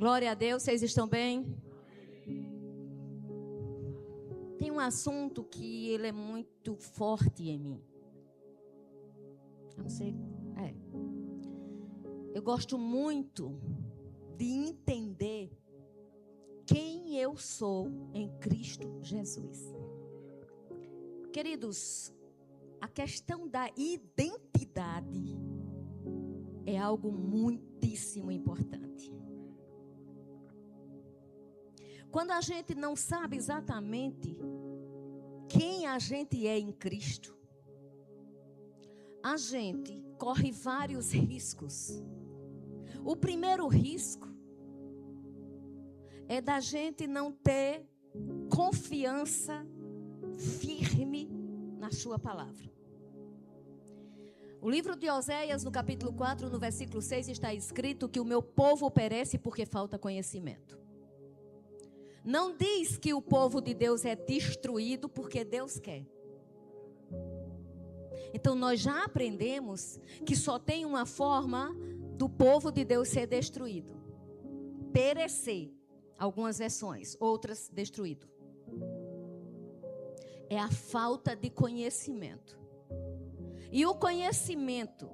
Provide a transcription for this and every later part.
Glória a Deus, vocês estão bem? Tem um assunto que ele é muito forte em mim. Eu não sei, eu gosto muito de entender quem eu sou em Cristo Jesus. Queridos, a questão da identidade é algo muitíssimo importante. Quando a gente não sabe exatamente quem a gente é em Cristo, a gente corre vários riscos. O primeiro risco é da gente não ter confiança firme na sua palavra. O livro de Oséias, no capítulo 4, no versículo 6, está escrito que o meu povo perece porque falta conhecimento. Não diz que o povo de Deus é destruído porque Deus quer. Então nós já aprendemos que só tem uma forma do povo de Deus ser destruído: perecer. Algumas versões, outras destruído. É a falta de conhecimento. E o conhecimento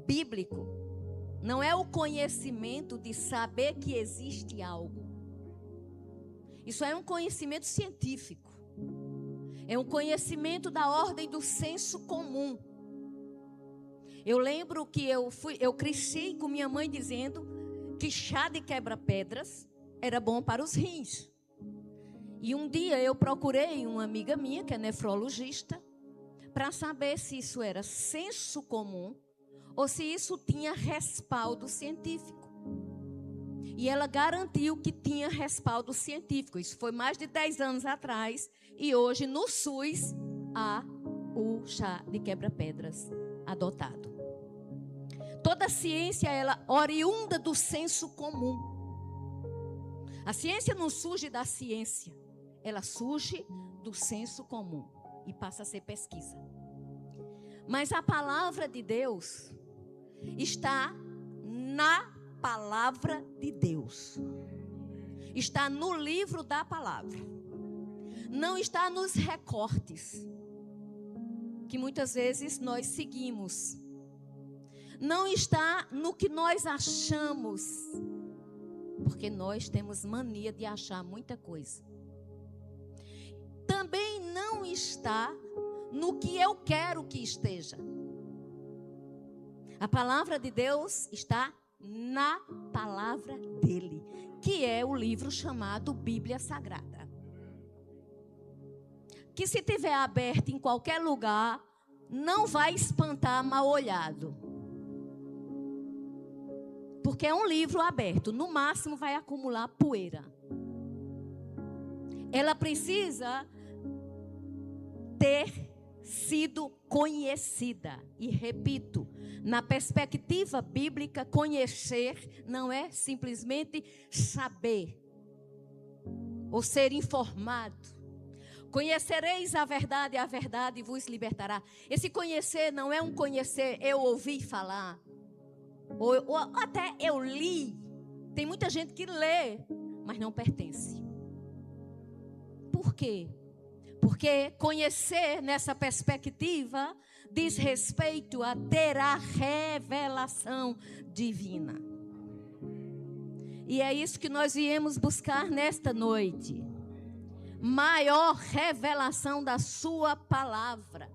bíblico não é o conhecimento de saber que existe algo. Isso é um conhecimento científico. É um conhecimento da ordem do senso comum. Eu lembro que eu cresci com minha mãe dizendo que chá de quebra-pedras era bom para os rins. E um dia eu procurei uma amiga minha, que é nefrologista, para saber se isso era senso comum ou se isso tinha respaldo científico. E ela garantiu que tinha respaldo científico. Isso foi mais de 10 anos atrás. E hoje no SUS há o chá de quebra-pedras adotado. Toda a ciência, ela oriunda do senso comum. A ciência não surge da ciência. Ela surge do senso comum e passa a ser pesquisa. Mas a palavra de Deus está na palavra de Deus. Está no livro da palavra. Não está nos recortes que muitas vezes nós seguimos. Não está no que nós achamos, porque nós temos mania de achar muita coisa. Também não está no que eu quero que esteja. A palavra de Deus está na palavra dele, que é o livro chamado Bíblia Sagrada. Que se tiver aberto em qualquer lugar, não vai espantar mal olhado. Porque é um livro aberto, no máximo vai acumular poeira. Ela precisa ter sido conhecida. E repito, na perspectiva bíblica, conhecer não é simplesmente saber ou ser informado. Conhecereis a verdade vos libertará. Esse conhecer não é um conhecer, eu ouvi falar. Ou até eu li. Tem muita gente que lê, mas não pertence. Por quê? Porque conhecer nessa perspectiva diz respeito a ter a revelação divina. E é isso que nós viemos buscar nesta noite. Maior revelação da sua palavra.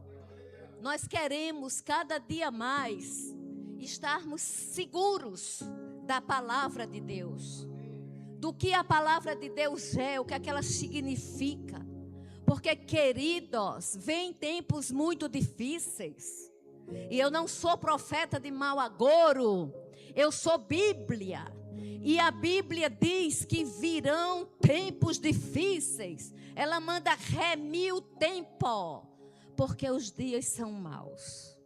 Nós queremos cada dia mais estarmos seguros da palavra de Deus. Do que a palavra de Deus é, o que é que ela significa. Porque, queridos, vem tempos muito difíceis. E eu não sou profeta de mau agouro. Eu sou Bíblia. E a Bíblia diz que virão tempos difíceis. Ela manda remir o tempo. Porque os dias são maus.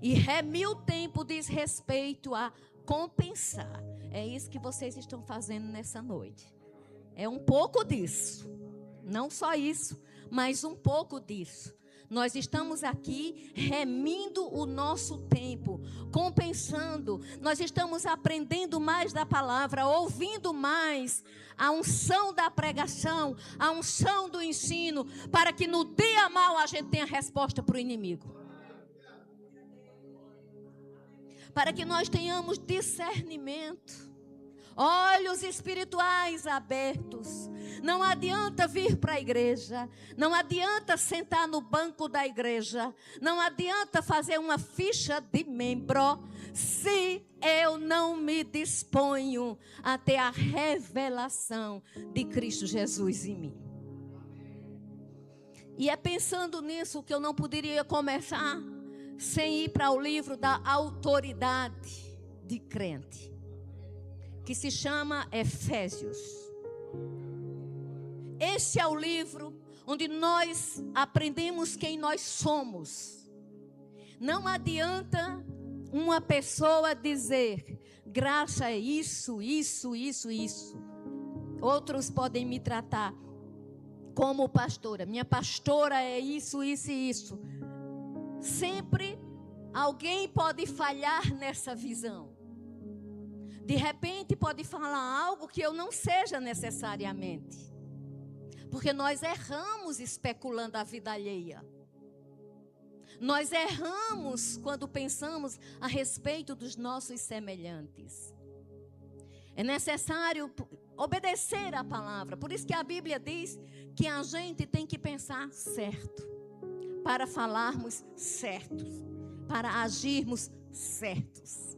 E remir o tempo diz respeito a compensar. É isso que vocês estão fazendo nessa noite. É um pouco disso. Não só isso, mas um pouco disso. Nós estamos aqui remindo o nosso tempo, compensando. Nós estamos aprendendo mais da palavra, ouvindo mais a unção da pregação, a unção do ensino, para que no dia mau a gente tenha resposta para o inimigo. Para que nós tenhamos discernimento. Olhos espirituais abertos. Não adianta vir para a igreja. Não adianta sentar no banco da igreja. Não adianta fazer uma ficha de membro. Se eu não me disponho a ter a revelação de Cristo Jesus em mim. E é pensando nisso que eu não poderia começar sem ir para o livro da autoridade de crente, que se chama Efésios. Este é o livro onde nós aprendemos quem nós somos. Não adianta uma pessoa dizer, graça é isso, isso, isso, isso. Outros podem me tratar como pastora. Minha pastora é isso, isso e isso. Sempre alguém pode falhar nessa visão. De repente pode falar algo que eu não seja necessariamente. Porque nós erramos especulando a vida alheia. Nós erramos quando pensamos a respeito dos nossos semelhantes. É necessário obedecer à palavra. Por isso que a Bíblia diz que a gente tem que pensar certo. Para falarmos certos. Para agirmos certos.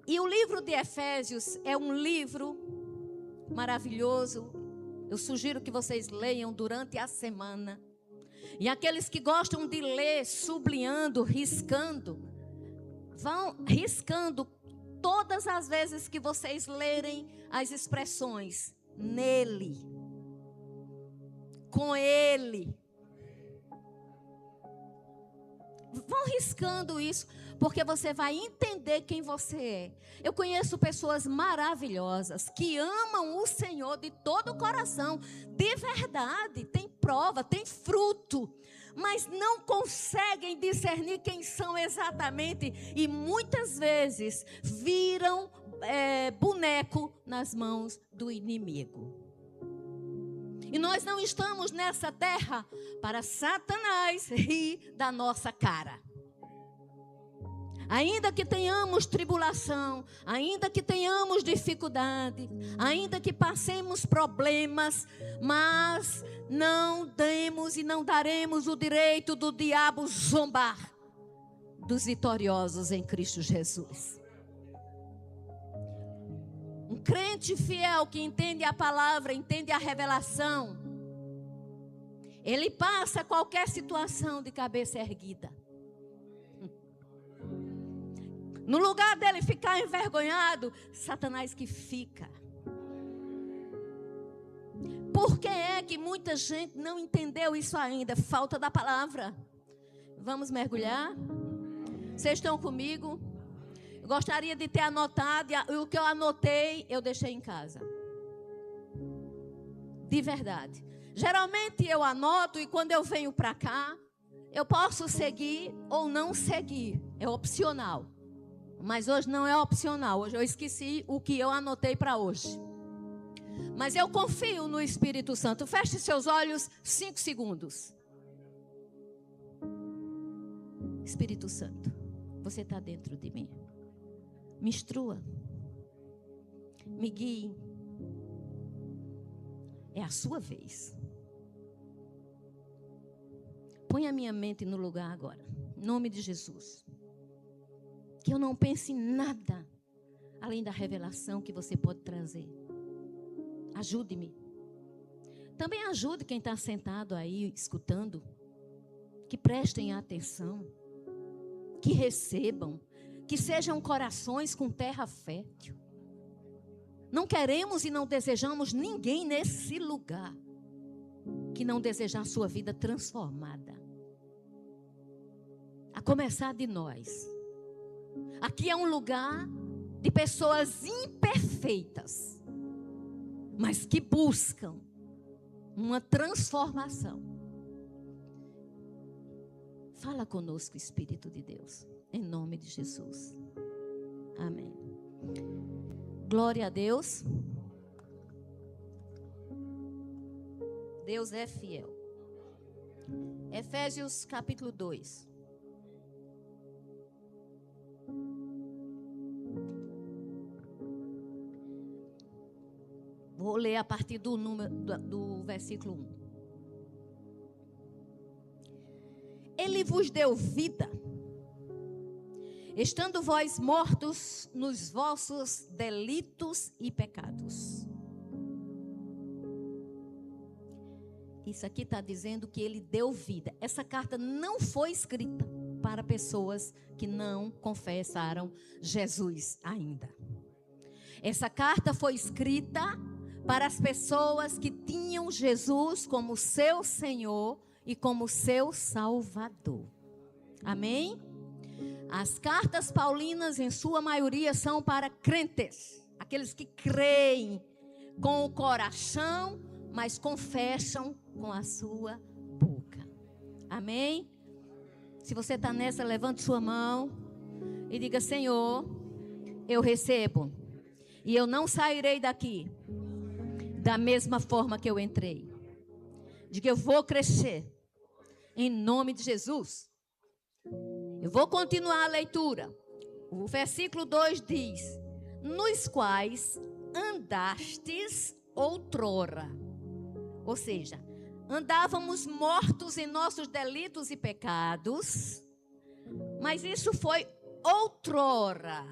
E o livro de Efésios é um livro maravilhoso. Eu sugiro que vocês leiam durante a semana. E aqueles que gostam de ler sublinhando, riscando, vão riscando todas as vezes que vocês lerem as expressões nele, com ele. Vão riscando isso, porque você vai entender quem você é. Eu conheço pessoas maravilhosas que amam o Senhor de todo o coração, de verdade, tem prova, tem fruto, mas não conseguem discernir quem são exatamente e muitas vezes viram boneco nas mãos do inimigo. E nós não estamos nessa terra para Satanás rir da nossa cara. Ainda que tenhamos tribulação, ainda que tenhamos dificuldade, ainda que passemos problemas, mas não demos e não daremos o direito do diabo zombar dos vitoriosos em Cristo Jesus. Um crente fiel que entende a palavra, entende a revelação, ele passa qualquer situação de cabeça erguida. No lugar dele ficar envergonhado, Satanás que fica. Por que é que muita gente não entendeu isso ainda? Falta da palavra. Vamos mergulhar? Vocês estão comigo? Eu gostaria de ter anotado, e o que eu anotei, eu deixei em casa. De verdade. Geralmente eu anoto e quando eu venho para cá, eu posso seguir ou não seguir. É opcional. Mas hoje não é opcional. Hoje eu esqueci o que eu anotei para hoje. Mas eu confio no Espírito Santo. Feche seus olhos 5 segundos. Espírito Santo, você está dentro de mim. Me instrua. Me guie. É a sua vez. Põe a minha mente no lugar agora. Em nome de Jesus. Que eu não pense em nada além da revelação que você pode trazer. Ajude-me. Também ajude quem está sentado aí escutando. Que prestem atenção. Que recebam. Que sejam corações com terra fértil. Não queremos e não desejamos ninguém nesse lugar que não desejar a sua vida transformada. A começar de nós. Aqui é um lugar de pessoas imperfeitas, mas que buscam uma transformação. Fala conosco, Espírito de Deus, em nome de Jesus. Amém. Glória a Deus. Deus é fiel. Efésios capítulo 2. Vou ler a partir do versículo 1. Ele vos deu vida, estando vós mortos nos vossos delitos e pecados. Isso aqui está dizendo que ele deu vida. Essa carta não foi escrita para pessoas que não confessaram Jesus ainda. Essa carta foi escrita para as pessoas que tinham Jesus como seu Senhor e como seu Salvador. Amém? As cartas paulinas, em sua maioria, são para crentes. Aqueles que creem com o coração, mas confessam com a sua boca. Amém? Se você está nessa, levante sua mão e diga: Senhor, eu recebo. E eu não sairei daqui da mesma forma que eu entrei. Diga: eu vou crescer. Em nome de Jesus. Eu vou continuar a leitura. O versículo 2 diz: nos quais andastes outrora. Ou seja, andávamos mortos em nossos delitos e pecados, mas isso foi outrora.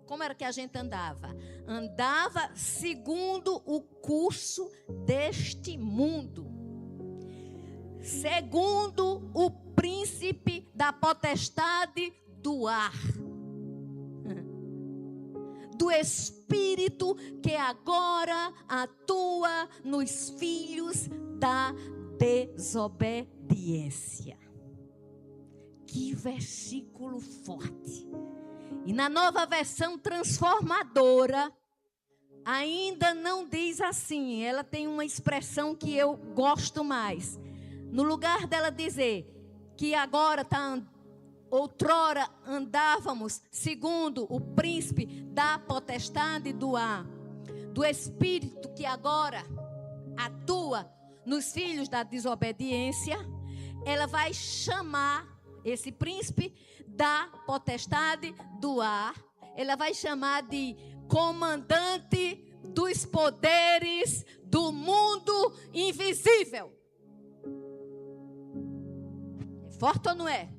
Como era que a gente andava? Andava segundo o curso deste mundo, segundo o príncipe da potestade do ar, do espírito que agora atua nos filhos da desobediência. Que versículo forte. E na nova versão transformadora, ainda não diz assim. Ela tem uma expressão que eu gosto mais. No lugar dela dizer que agora outrora andávamos segundo o príncipe da potestade do ar, do espírito que agora atua nos filhos da desobediência, ela vai chamar esse príncipe da potestade do ar, ela vai chamar de comandante dos poderes do mundo invisível. É forte ou não é?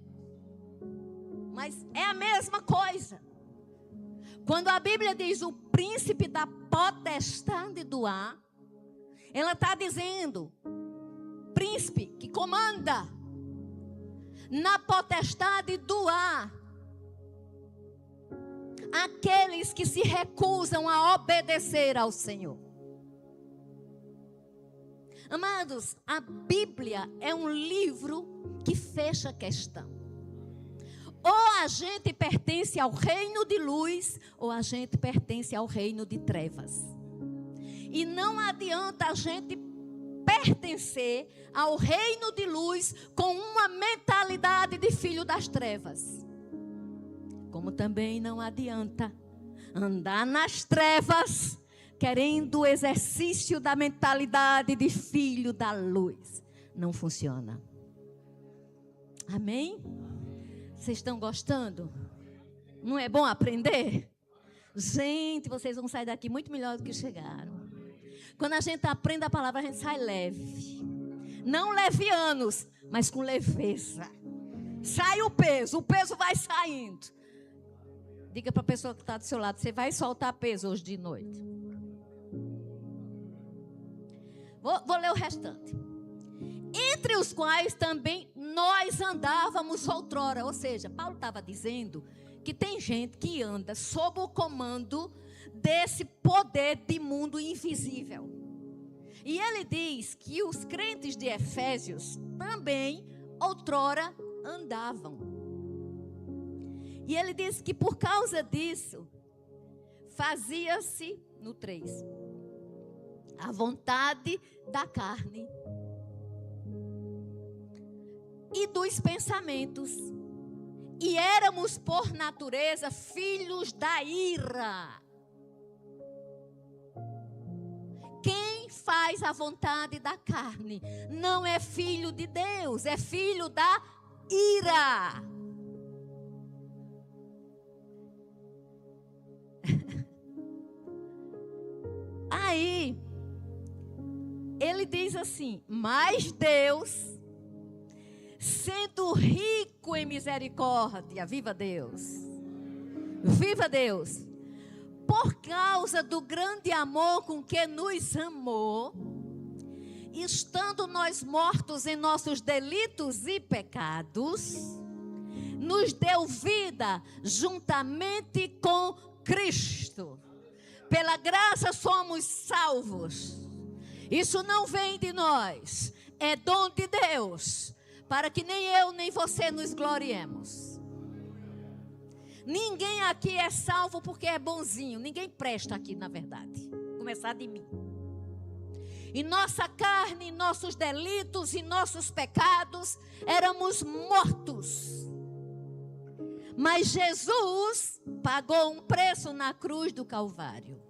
Mas é a mesma coisa. Quando a Bíblia diz o príncipe da potestade do ar, ela está dizendo príncipe que comanda na potestade do ar. Aqueles que se recusam a obedecer ao Senhor. Amados, a Bíblia é um livro que fecha a questão. Ou a gente pertence ao reino de luz, ou a gente pertence ao reino de trevas. E não adianta a gente pertencer ao reino de luz com uma mentalidade de filho das trevas. Como também não adianta andar nas trevas querendo o exercício da mentalidade de filho da luz. Não funciona. Amém? Vocês estão gostando? Não é bom aprender? Gente, vocês vão sair daqui muito melhor do que chegaram. Quando a gente aprende a palavra, a gente sai leve. Não levianos, mas com leveza. Sai o peso vai saindo. Diga para a pessoa que está do seu lado: você vai soltar peso hoje de noite. Vou ler o restante. Entre os quais também nós andávamos outrora. Ou seja, Paulo estava dizendo que tem gente que anda sob o comando desse poder de mundo invisível. E ele diz que os crentes de Efésios também outrora andavam. E ele diz que por causa disso, fazia-se, no 3, a vontade da carne. e dos pensamentos. E éramos, por natureza, filhos da ira. Quem faz a vontade da carne não é filho de Deus, é filho da ira. Aí, ele diz assim: mas Deus, sendo rico em misericórdia, viva Deus, viva Deus, por causa do grande amor com que nos amou, estando nós mortos em nossos delitos e pecados, nos deu vida juntamente com Cristo. Pela graça somos salvos. Isso não vem de nós, é dom de Deus, para que nem eu nem você nos gloriemos. Ninguém aqui é salvo porque é bonzinho. Ninguém presta aqui, na verdade. Começar de mim. E nossa carne, nossos delitos e nossos pecados, éramos mortos. Mas Jesus pagou um preço na cruz do Calvário.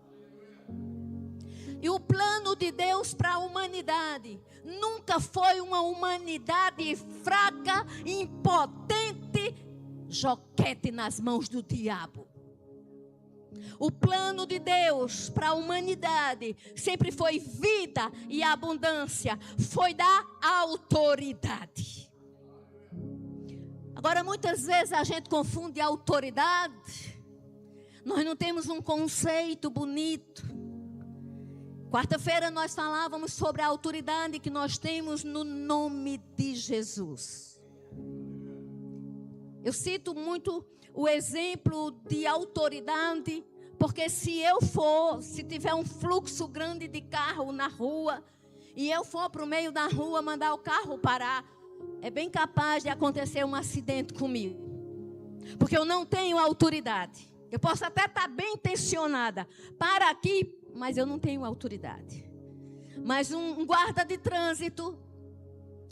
E o plano de Deus para a humanidade nunca foi uma humanidade fraca, impotente, joquete nas mãos do diabo. O plano de Deus para a humanidade sempre foi vida e abundância, foi da autoridade. Agora, muitas vezes a gente confunde autoridade. Nós não temos um conceito bonito. Quarta-feira nós falávamos sobre a autoridade que nós temos no nome de Jesus. Eu cito muito o exemplo de autoridade, porque se tiver um fluxo grande de carro na rua, e eu for para o meio da rua mandar o carro parar, é bem capaz de acontecer um acidente comigo. Porque eu não tenho autoridade. Eu posso até estar bem intencionada para aqui, mas eu não tenho autoridade. Mas um guarda de trânsito,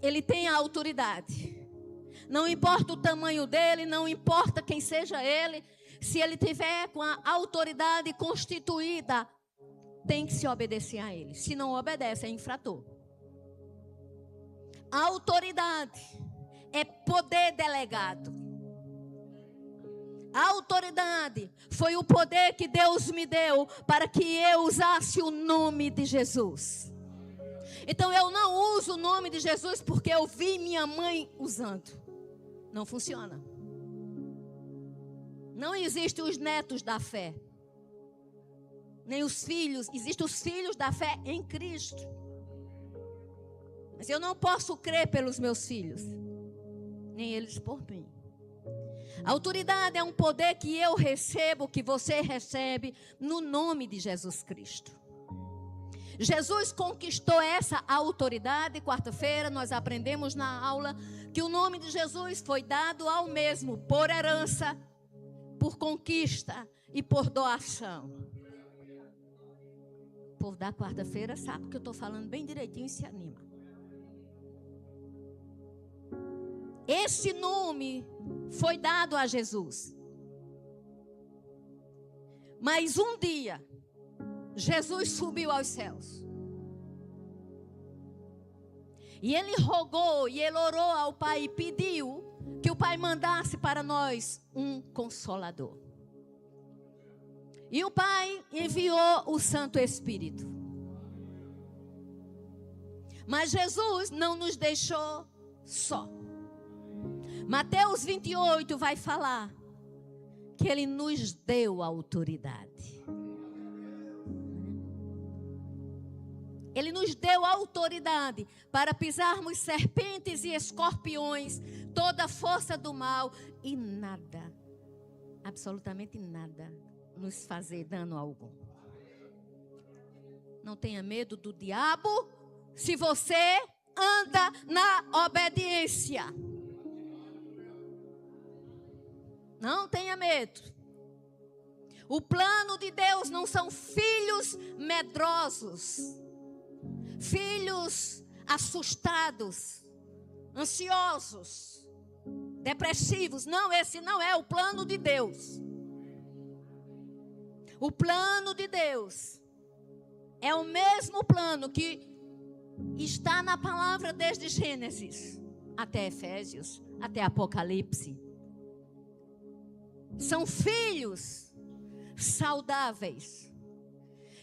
ele tem a autoridade. Não importa o tamanho dele, não importa quem seja ele, se ele tiver com a autoridade constituída, tem que se obedecer a ele. Se não obedece, é infrator. A autoridade é poder delegado. A autoridade foi o poder que Deus me deu para que eu usasse o nome de Jesus. Então eu não uso o nome de Jesus porque eu vi minha mãe usando. Não funciona. Não existem os netos da fé. Nem os filhos. Existem os filhos da fé em Cristo. Mas eu não posso crer pelos meus filhos. Nem eles por mim. A autoridade é um poder que eu recebo, que você recebe, no nome de Jesus Cristo. Jesus conquistou essa autoridade. Quarta-feira nós aprendemos na aula que o nome de Jesus foi dado ao mesmo por herança, por conquista e por doação. O povo da quarta-feira sabe que eu estou falando bem direitinho e se anima. Esse nome foi dado a Jesus. Mas um dia, Jesus subiu aos céus. E ele rogou e ele orou ao Pai e pediu que o Pai mandasse para nós um Consolador. E o Pai enviou o Santo Espírito. Mas Jesus não nos deixou só. Mateus 28 vai falar que ele nos deu autoridade. Ele nos deu autoridade para pisarmos serpentes e escorpiões, toda a força do mal, e nada, absolutamente nada, nos fazer dano algum. Não tenha medo do diabo se você anda na obediência. Não tenha medo. O plano de Deus não são filhos medrosos, filhos assustados. ansiosos, depressivos. Não, esse não é o plano de Deus. O plano de Deus é o mesmo plano que está na palavra desde Gênesis até Efésios, até Apocalipse. São filhos saudáveis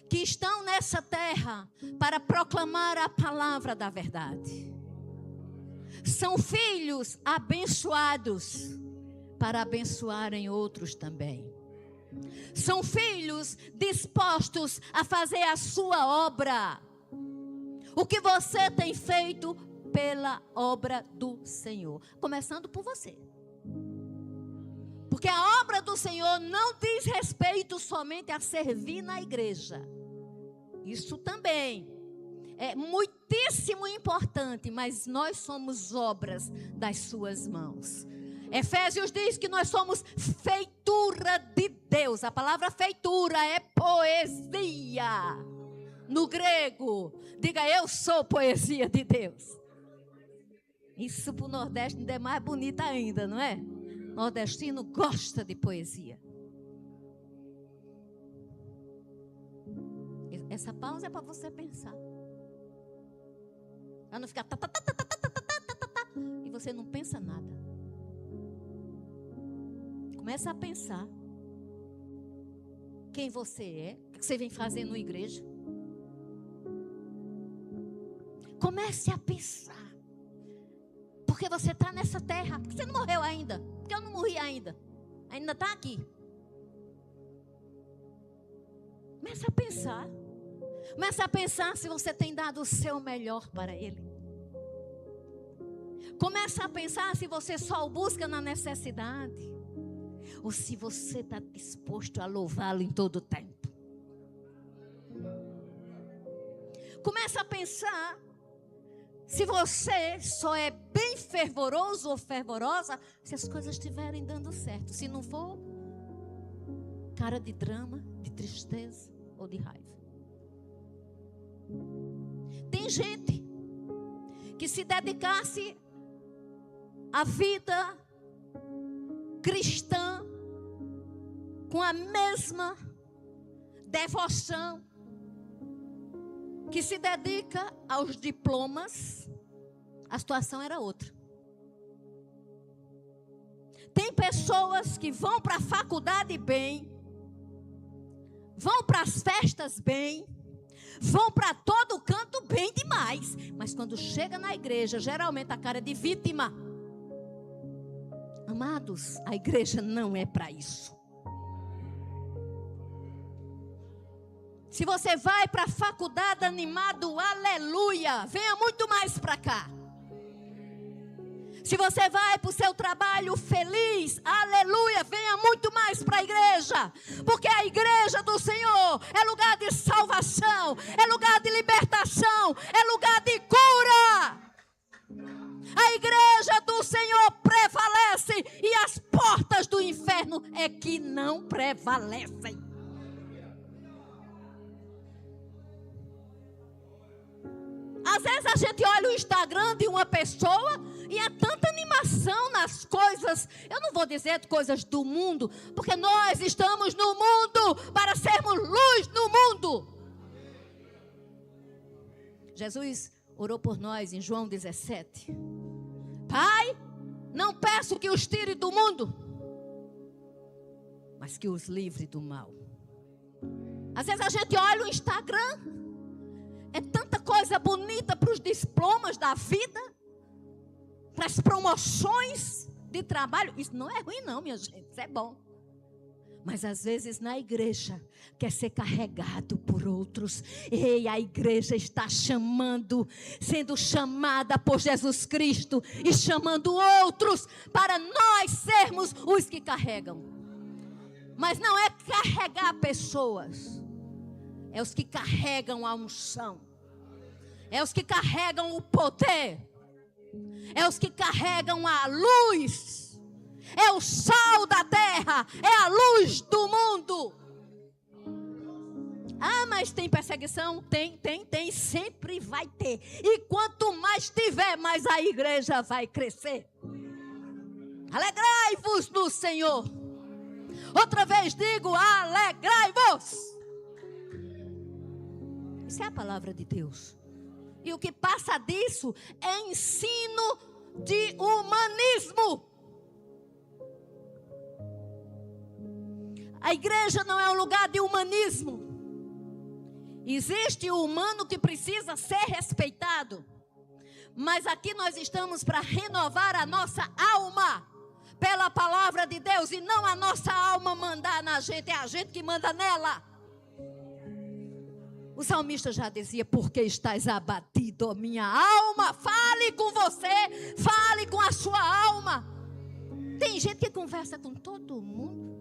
que estão nessa terra para proclamar a palavra da verdade. São filhos abençoados para abençoarem outros também. São filhos dispostos a fazer a sua obra. O que você tem feito pela obra do Senhor, começando por você. Porque a obra do Senhor não diz respeito somente a servir na igreja. Isso também é muitíssimo importante, mas nós somos obras das suas mãos. Efésios diz que nós somos feitura de Deus. A palavra feitura é poesia. No grego, diga: eu sou poesia de Deus. Isso para o Nordeste ainda é mais bonito ainda, não é? O nordestino gosta de poesia. Essa pausa é para você pensar. Para não ficar e você não pensa nada. Começa a pensar quem você é, o que você vem fazendo na igreja. Comece a pensar. Porque você está nessa terra. Porque você não morreu ainda. Porque eu não morri ainda. Ainda está aqui. Comece a pensar. Comece a pensar se você tem dado o seu melhor para Ele. Comece a pensar se você só o busca na necessidade. Ou se você está disposto a louvá-lo em todo o tempo. Comece a pensar se você só é bem fervoroso ou fervorosa se as coisas estiverem dando certo. Se não for, cara de drama, de tristeza ou de raiva. Tem gente que se dedicasse à vida cristã com a mesma devoção que se dedica aos diplomas, a situação era outra. Tem pessoas que vão para a faculdade bem, vão para as festas bem, vão para todo canto bem demais, mas quando chega na igreja, geralmente a cara é de vítima. Amados, a igreja não é para isso. Se você vai para a faculdade animado, aleluia, venha muito mais para cá. Se você vai para o seu trabalho feliz, aleluia, venha muito mais para a igreja. Porque a igreja do Senhor é lugar de salvação, é lugar de libertação, é lugar de cura. A igreja do Senhor prevalece e as portas do inferno é que não prevalecem. Às vezes a gente olha o Instagram de uma pessoa e é tanta animação nas coisas. Eu não vou dizer coisas do mundo, porque nós estamos no mundo para sermos luz no mundo. Jesus orou por nós em João 17. Pai, não peço que os tire do mundo, mas que os livre do mal. Às vezes a gente olha o Instagram, é tanta coisa bonita para os diplomas da vida, para as promoções de trabalho. Isso não é ruim não, minha gente, isso é bom. Mas às vezes na igreja quer ser carregado por outros. E a igreja está chamando, sendo chamada por Jesus Cristo e chamando outros para nós sermos os que carregam. Mas não é carregar pessoas, é os que carregam a unção, é os que carregam o poder, é os que carregam a luz. É o sal da terra, é a luz do mundo. Ah, mas tem perseguição? Tem, sempre vai ter. E quanto mais tiver, mais a igreja vai crescer. Alegrai-vos no Senhor. Outra vez digo, alegrai-vos. Isso é a palavra de Deus. E o que passa disso é ensino de humanismo. A igreja não é um lugar de humanismo. Existe o humano que precisa ser respeitado. Mas aqui nós estamos para renovar a nossa alma pela palavra de Deus. E não a nossa alma mandar na gente, é a gente que manda nela. O salmista já dizia, porque estás abatido, minha alma? Fale com você, fale com a sua alma. Tem gente que conversa com todo mundo.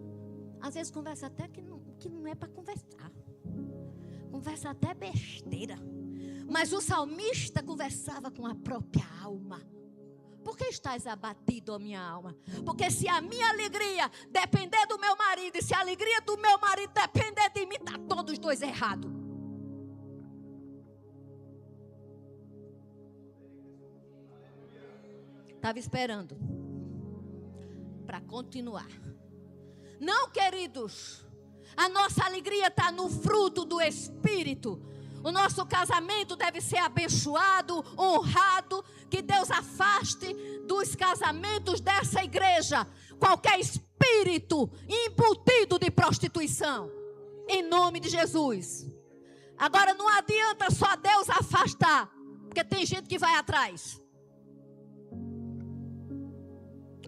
Às vezes conversa até que não é para conversar. Conversa até besteira. Mas o salmista conversava com a própria alma. Por que estás abatido, ó minha alma? Porque se a minha alegria depender do meu marido, e se a alegria do meu marido depender de mim, está todos os dois errados. Estava esperando para continuar. Não, queridos, a nossa alegria está no fruto do Espírito. O nosso casamento deve ser abençoado, honrado. Que Deus afaste dos casamentos dessa igreja qualquer espírito embutido de prostituição. Em nome de Jesus. Agora não adianta só Deus afastar, porque tem gente que vai atrás.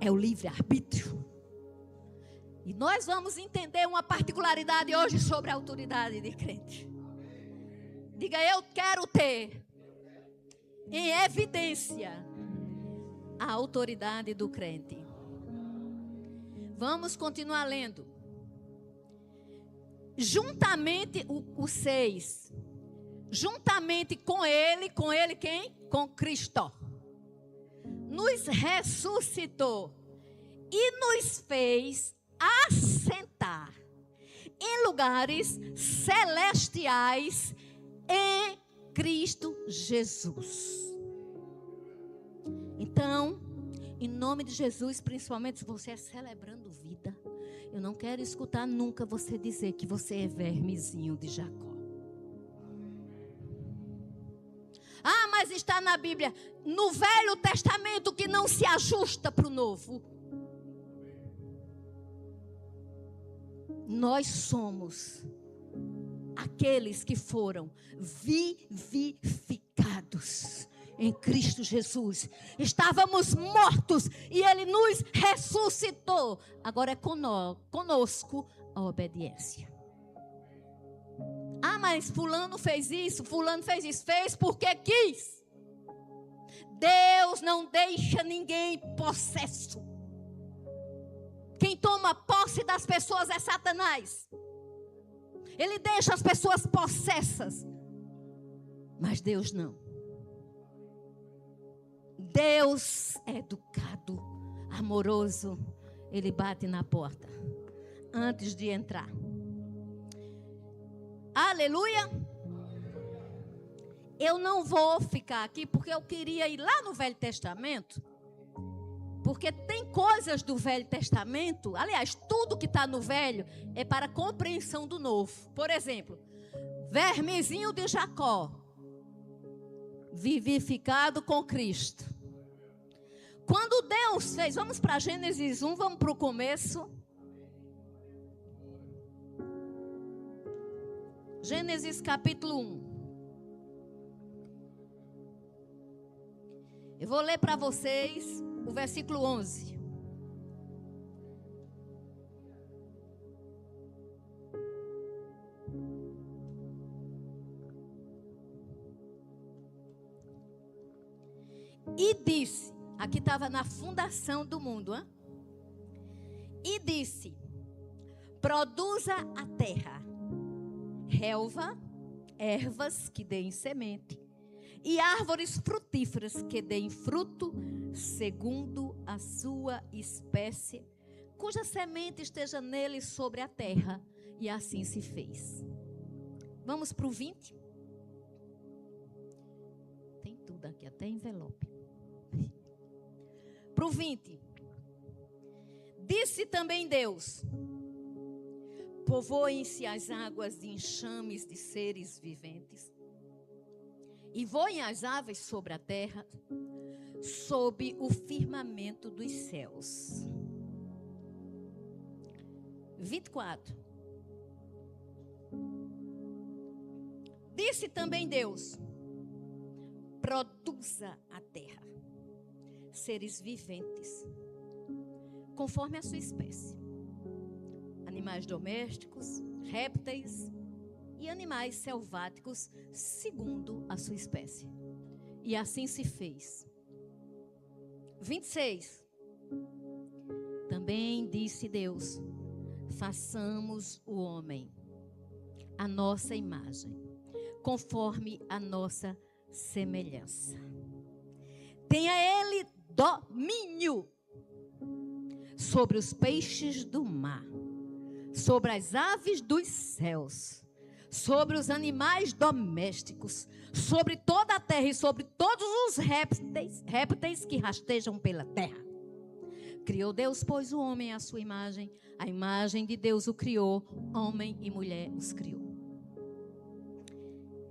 É o livre-arbítrio. E nós vamos entender uma particularidade hoje sobre a autoridade de crente. Diga, eu quero ter em evidência a autoridade do crente. Vamos continuar lendo. Juntamente, o 6. Juntamente com ele quem? Com Cristo. Nos ressuscitou e nos fez assentar em lugares celestiais em Cristo Jesus. Então, em nome de Jesus, principalmente se você é celebrando vida, eu não quero escutar nunca você dizer que você é vermezinho de Jacó. Ah, mas está na Bíblia, no Velho Testamento, que não se ajusta para o Novo. Nós somos aqueles que foram vivificados em Cristo Jesus. Estávamos mortos e Ele nos ressuscitou. Agora é conosco a obediência. Ah, mas fulano fez isso, fulano fez isso. Fez porque quis. Deus não deixa ninguém possesso. Quem toma posse das pessoas é Satanás. Ele deixa as pessoas possessas. Mas Deus não. Deus é educado, amoroso. Ele bate na porta antes de entrar. Aleluia. Eu não vou ficar aqui porque eu queria ir lá no Velho Testamento. Porque tem coisas do Velho Testamento, aliás, tudo que está no Velho é para a compreensão do Novo. Por exemplo, vermezinho de Jacó, vivificado com Cristo. Quando Deus fez, vamos para Gênesis 1, vamos para o começo. Gênesis capítulo 1. Eu vou ler para vocês o versículo 11. E disse, aqui estava na fundação do mundo, hein? E disse, produza a terra, relva, ervas que deem semente, e árvores frutíferas que deem fruto, segundo a sua espécie, cuja semente esteja nele sobre a terra. E assim se fez. Vamos para o 20. Tem tudo aqui, até envelope. Para o 20. Disse também Deus: povoem-se as águas de enxames de seres viventes, e voem as aves sobre a terra, sob o firmamento dos céus. 24. Disse também Deus: produza a terra seres viventes, conforme a sua espécie, animais domésticos, répteis e animais selváticos, segundo a sua espécie. E assim se fez. 26. Também disse Deus: façamos o homem à nossa imagem, conforme a nossa semelhança. Tenha ele domínio sobre os peixes do mar, sobre as aves dos céus, sobre os animais domésticos, sobre toda a terra e sobre todos os répteis que rastejam pela terra. Criou Deus, pois, o homem à sua imagem, a imagem de Deus o criou, homem e mulher os criou.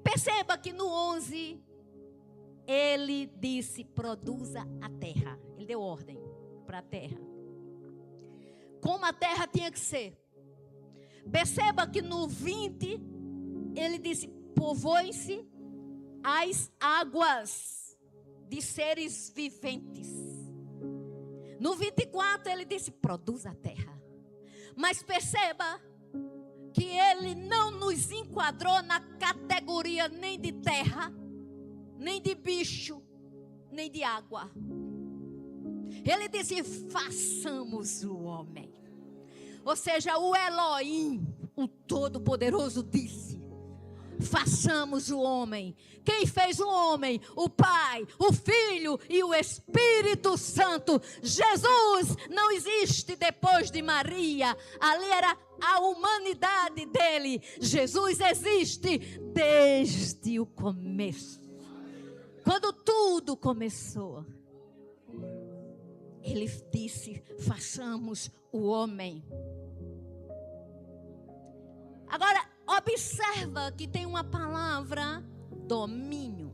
Perceba que no 11, ele disse: produza a terra. Ele deu ordem para a terra, como a terra tinha que ser. Perceba que no 20, ele disse: povoem-se as águas de seres viventes. No 24, ele disse: produza a terra. Mas perceba que ele não nos enquadrou na categoria nem de terra, nem de bicho, nem de água. Ele disse: façamos o homem. Ou seja, o Elohim, o Todo-Poderoso, disse: façamos o homem. Quem fez o homem? O Pai, o Filho e o Espírito Santo. Jesus não existe depois de Maria. Ali era a humanidade dele. Jesus existe desde o começo. Quando tudo começou, ele disse: façamos o homem. Agora, observa que tem uma palavra: domínio,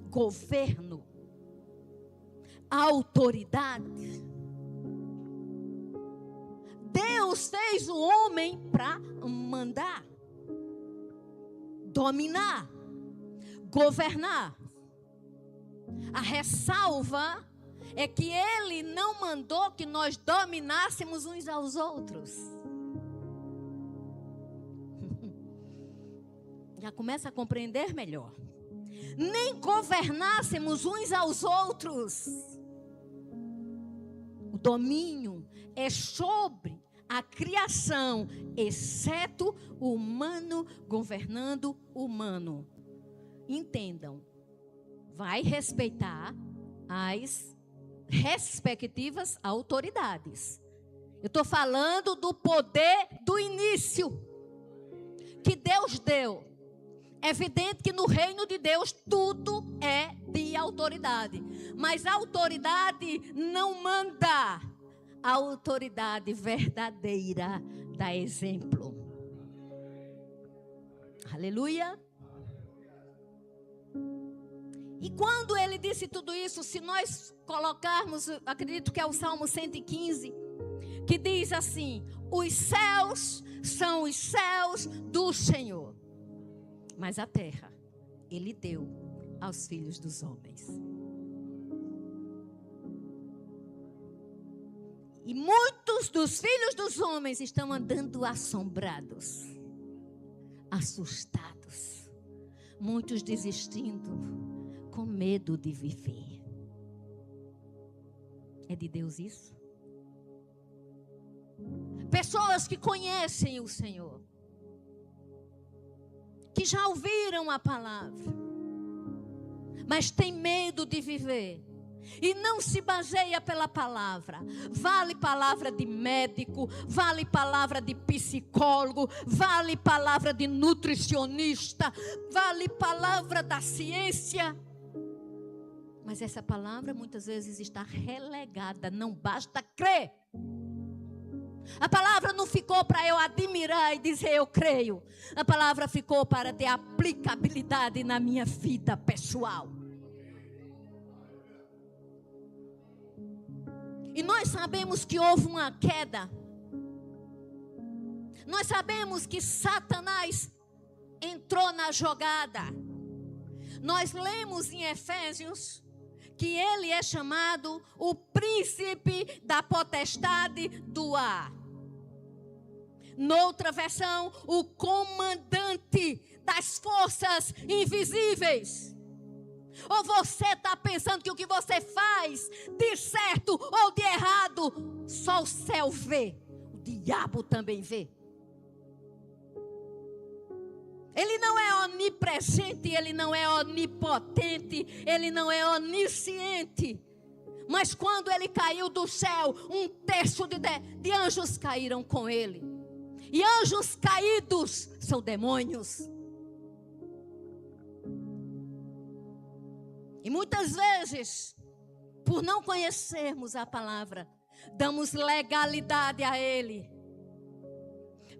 governo, autoridade. Deus fez o homem para mandar, dominar, governar. A ressalva é que ele não mandou que nós dominássemos uns aos outros. Já começa a compreender melhor. Nem governássemos uns aos outros. O domínio é sobre a criação, exceto o humano governando o humano. Entendam, vai respeitar as respectivas autoridades. Eu estou falando do poder do início que Deus deu. É evidente que no reino de Deus tudo é de autoridade, mas a autoridade não manda. A autoridade verdadeira dá exemplo. Aleluia. E quando ele disse tudo isso, se nós colocarmos, acredito que é o Salmo 115, que diz assim: os céus são os céus do Senhor, mas a terra ele deu aos filhos dos homens. E muitos dos filhos dos homens estão andando assombrados, assustados, muitos desistindo, com medo de viver. É de Deus isso? Pessoas que conhecem o Senhor, que já ouviram a palavra, mas têm medo de viver. E não se baseia pela palavra. Vale palavra de médico, vale palavra de psicólogo, vale palavra de nutricionista, vale palavra da ciência. Mas essa palavra muitas vezes está relegada, não basta crer. A palavra não ficou para eu admirar e dizer eu creio. A palavra ficou para ter aplicabilidade na minha vida pessoal. E nós sabemos que houve uma queda. Nós sabemos que Satanás entrou na jogada. Nós lemos em Efésios que ele é chamado o príncipe da potestade do ar. Noutra versão, o comandante das forças invisíveis. Ou você está pensando que o que você faz de certo ou de errado, só o céu vê, o diabo também vê. Ele não é onipresente, ele não é onipotente, ele não é onisciente. Mas quando ele caiu do céu, 1/3 de anjos caíram com ele. E anjos caídos são demônios. E muitas vezes, por não conhecermos a palavra, damos legalidade a ele.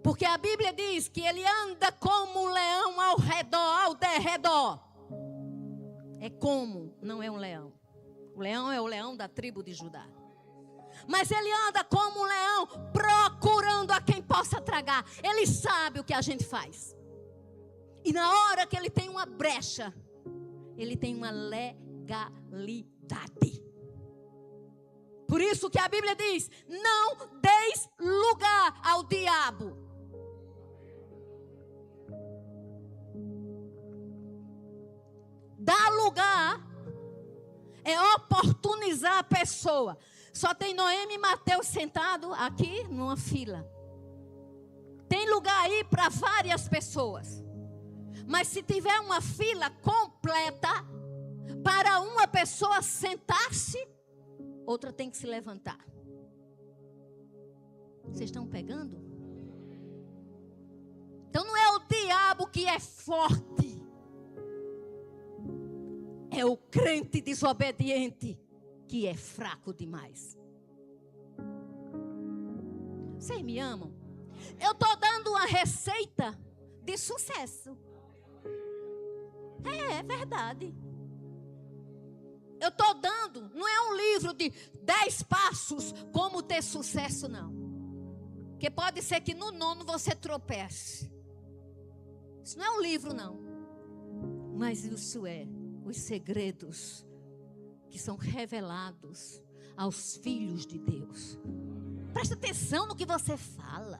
Porque a Bíblia diz que ele anda como um leão ao redor, ao derredor. É como, não é um leão. O leão é o leão da tribo de Judá. Mas ele anda como um leão, procurando a quem possa tragar. Ele sabe o que a gente faz. E na hora que ele tem uma brecha, ele tem uma legalidade. Por isso que a Bíblia diz: não deis lugar ao diabo. Dar lugar é oportunizar a pessoa. Só tem Noemi e Mateus sentados aqui numa fila. Tem lugar aí para várias pessoas. Mas se tiver uma fila completa, para uma pessoa sentar-se, outra tem que se levantar. Vocês estão pegando? Então não é o diabo que é forte. É o crente desobediente que é fraco demais. Vocês me amam? Eu estou dando uma receita de sucesso. É verdade. Eu estou dando, não é um livro de 10 passos como ter sucesso, não. Porque pode ser que no 9º você tropece. Isso não é um livro, não. Mas isso é os segredos que são revelados aos filhos de Deus. Presta atenção no que você fala.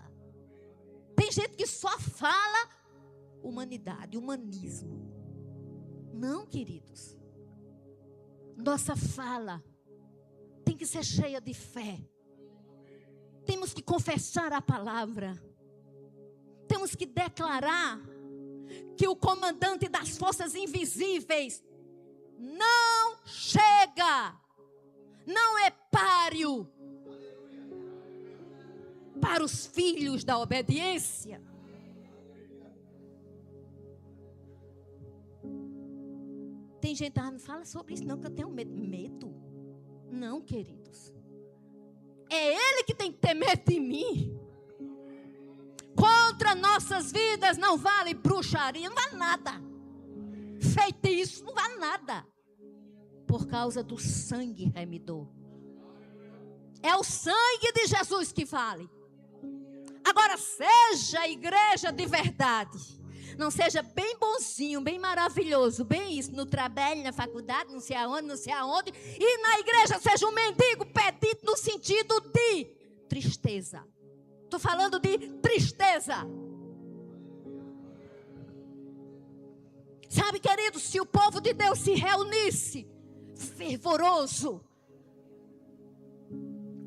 Tem gente que só fala humanidade, humanismo. Não, queridos. Nossa fala tem que ser cheia de fé. Temos que confessar a palavra. Temos que declarar que o comandante das forças invisíveis não chega, não é páreo para os filhos da obediência. Tem gente que não fala sobre isso não, que eu tenho medo. Medo? Não, queridos. É Ele que tem que ter medo de mim. Contra nossas vidas não vale bruxaria, não vale nada. Feitiço não vale nada. Por causa do sangue remidor. É o sangue de Jesus que vale. Agora seja a igreja de verdade. Não seja bem bonzinho, bem maravilhoso, bem isso, no trabalho, na faculdade, não sei aonde, não sei aonde. E na igreja seja um mendigo pedido no sentido de tristeza. Estou falando de tristeza. Sabe, querido, se o povo de Deus se reunisse fervoroso,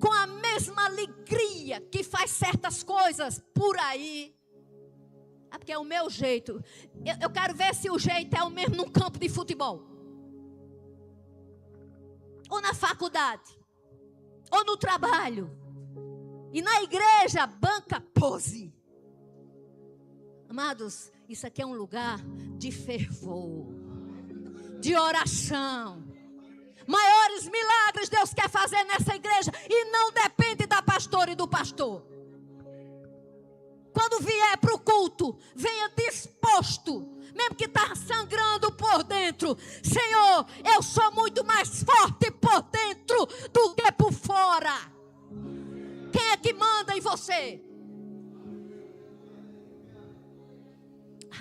com a mesma alegria que faz certas coisas por aí, é porque é o meu jeito. Eu quero ver se o jeito é o mesmo num campo de futebol. ou na faculdade, ou no trabalho. E na igreja, banca pose. Amados, isso aqui é um lugar de fervor, de oração. Maiores milagres Deus quer fazer nessa igreja e não depende da pastora e do pastor. Quando vier para o culto, venha disposto, mesmo que está sangrando por dentro. Senhor, eu sou muito mais forte por dentro do que por fora. Quem é que manda em você?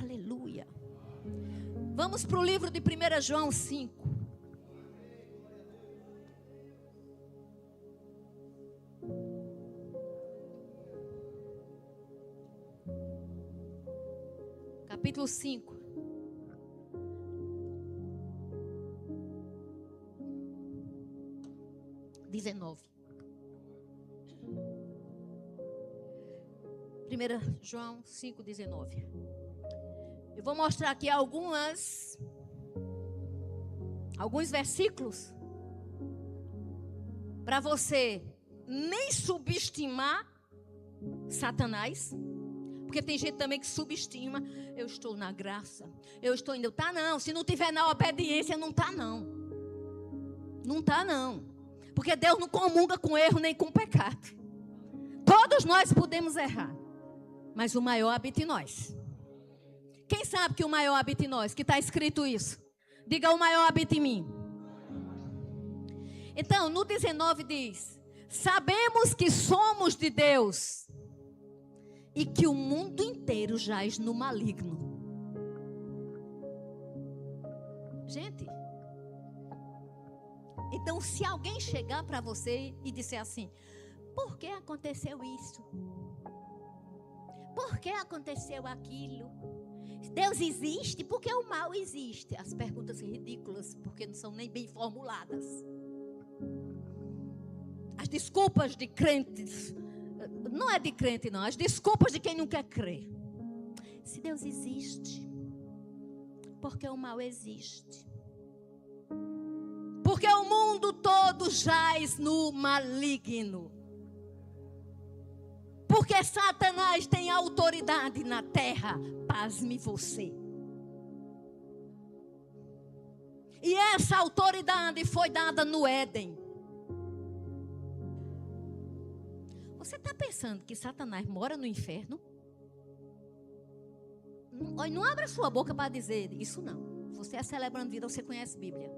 Aleluia. Vamos para o livro de 1 João 5. Capítulo 5. (19). 1 João 5, 19. Eu vou mostrar aqui alguns versículos para você nem subestimar Satanás. Porque tem gente também que subestima. Eu estou na graça. Eu estou indo. Tá não. Se não tiver na obediência, não tá não. Não tá não. Porque Deus não comunga com erro nem com pecado. Todos nós podemos errar. Mas o maior habita em nós. Quem sabe que o maior habita em nós? Que está escrito isso. Diga, o maior habita em mim. Então, no 19 diz: sabemos que somos de Deus e que o mundo inteiro jaz no maligno. Gente, então se alguém chegar para você e disser assim: por que aconteceu isso? Por que aconteceu aquilo? Deus existe? Por que o mal existe? As perguntas ridículas, porque não são nem bem formuladas. As desculpas de crentes. Não é de crente não, as desculpas de quem não quer crer. Se Deus existe, porque o mal existe. Porque o mundo todo jaz no maligno. Porque Satanás tem autoridade na terra, pasme você. E essa autoridade foi dada no Éden. Você está pensando que Satanás mora no inferno? Não abra sua boca para dizer isso não. Você é celebrando vida, você conhece Bíblia.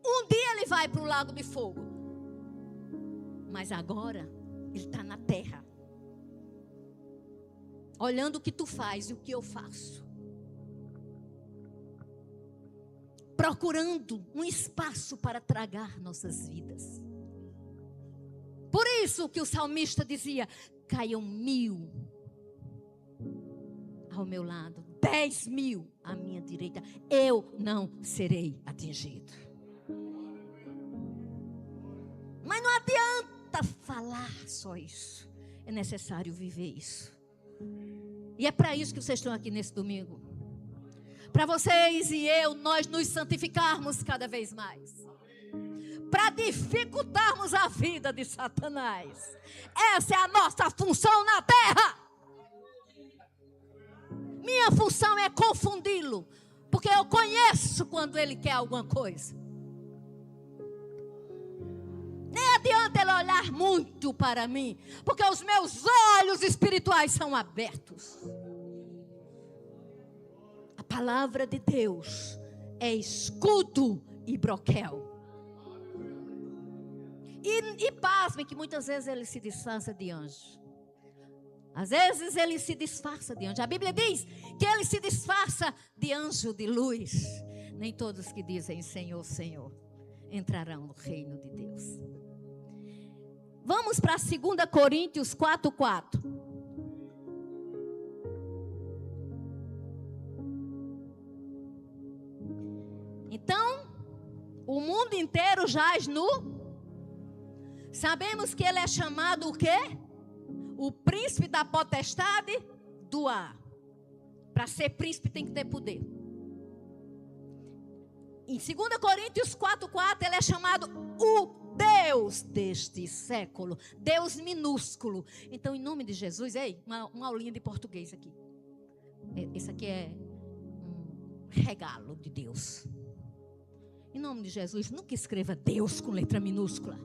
Um dia ele vai para o lago de fogo. Mas agora ele está na terra. Olhando o que tu faz e o que eu faço. Procurando um espaço para tragar nossas vidas. Por isso que o salmista dizia: caiam 1000 ao meu lado, 10.000 à minha direita, eu não serei atingido. Mas não adianta falar só isso, é necessário viver isso. E é para isso que vocês estão aqui nesse domingo, para vocês e eu, nós nos santificarmos cada vez mais, para dificultarmos a vida de Satanás. Essa é a nossa função na terra. Minha função é confundi-lo, porque eu conheço quando ele quer alguma coisa. Nem adianta ele olhar muito para mim, porque os meus olhos espirituais são abertos. A palavra de Deus é escudo e broquel. E pasmem que muitas vezes ele se disfarça de anjo. Às vezes ele se disfarça de anjo. A Bíblia diz que ele se disfarça de anjo de luz. Nem todos que dizem Senhor, Senhor entrarão no reino de Deus. Vamos para 2 Coríntios 4:4. Então, o mundo inteiro jaz no... Sabemos que ele é chamado o quê? O príncipe da potestade do ar. Para ser príncipe tem que ter poder. Em 2 Coríntios 4:4, ele é chamado o Deus deste século. Deus minúsculo. Então, em nome de Jesus, uma aulinha de português aqui. Esse aqui é um regalo de Deus. Em nome de Jesus, nunca escreva Deus com letra minúscula.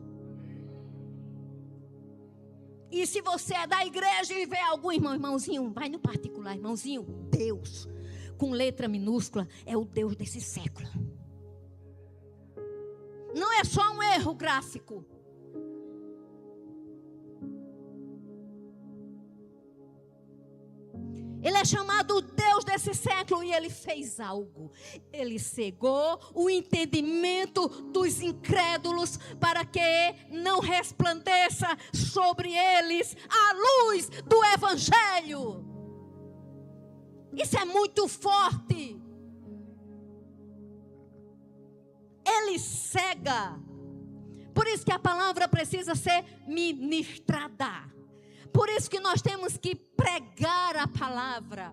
E se você é da igreja e vê algum irmãozinho, vai no particular, irmãozinho, Deus com letra minúscula é o Deus desse século. Não é só um erro gráfico. Ele é chamado o Deus desse século e ele fez algo. Ele cegou o entendimento dos incrédulos para que não resplandeça sobre eles a luz do Evangelho. Isso é muito forte. Ele cega. Por isso que a palavra precisa ser ministrada. Por isso que nós temos que pregar a palavra.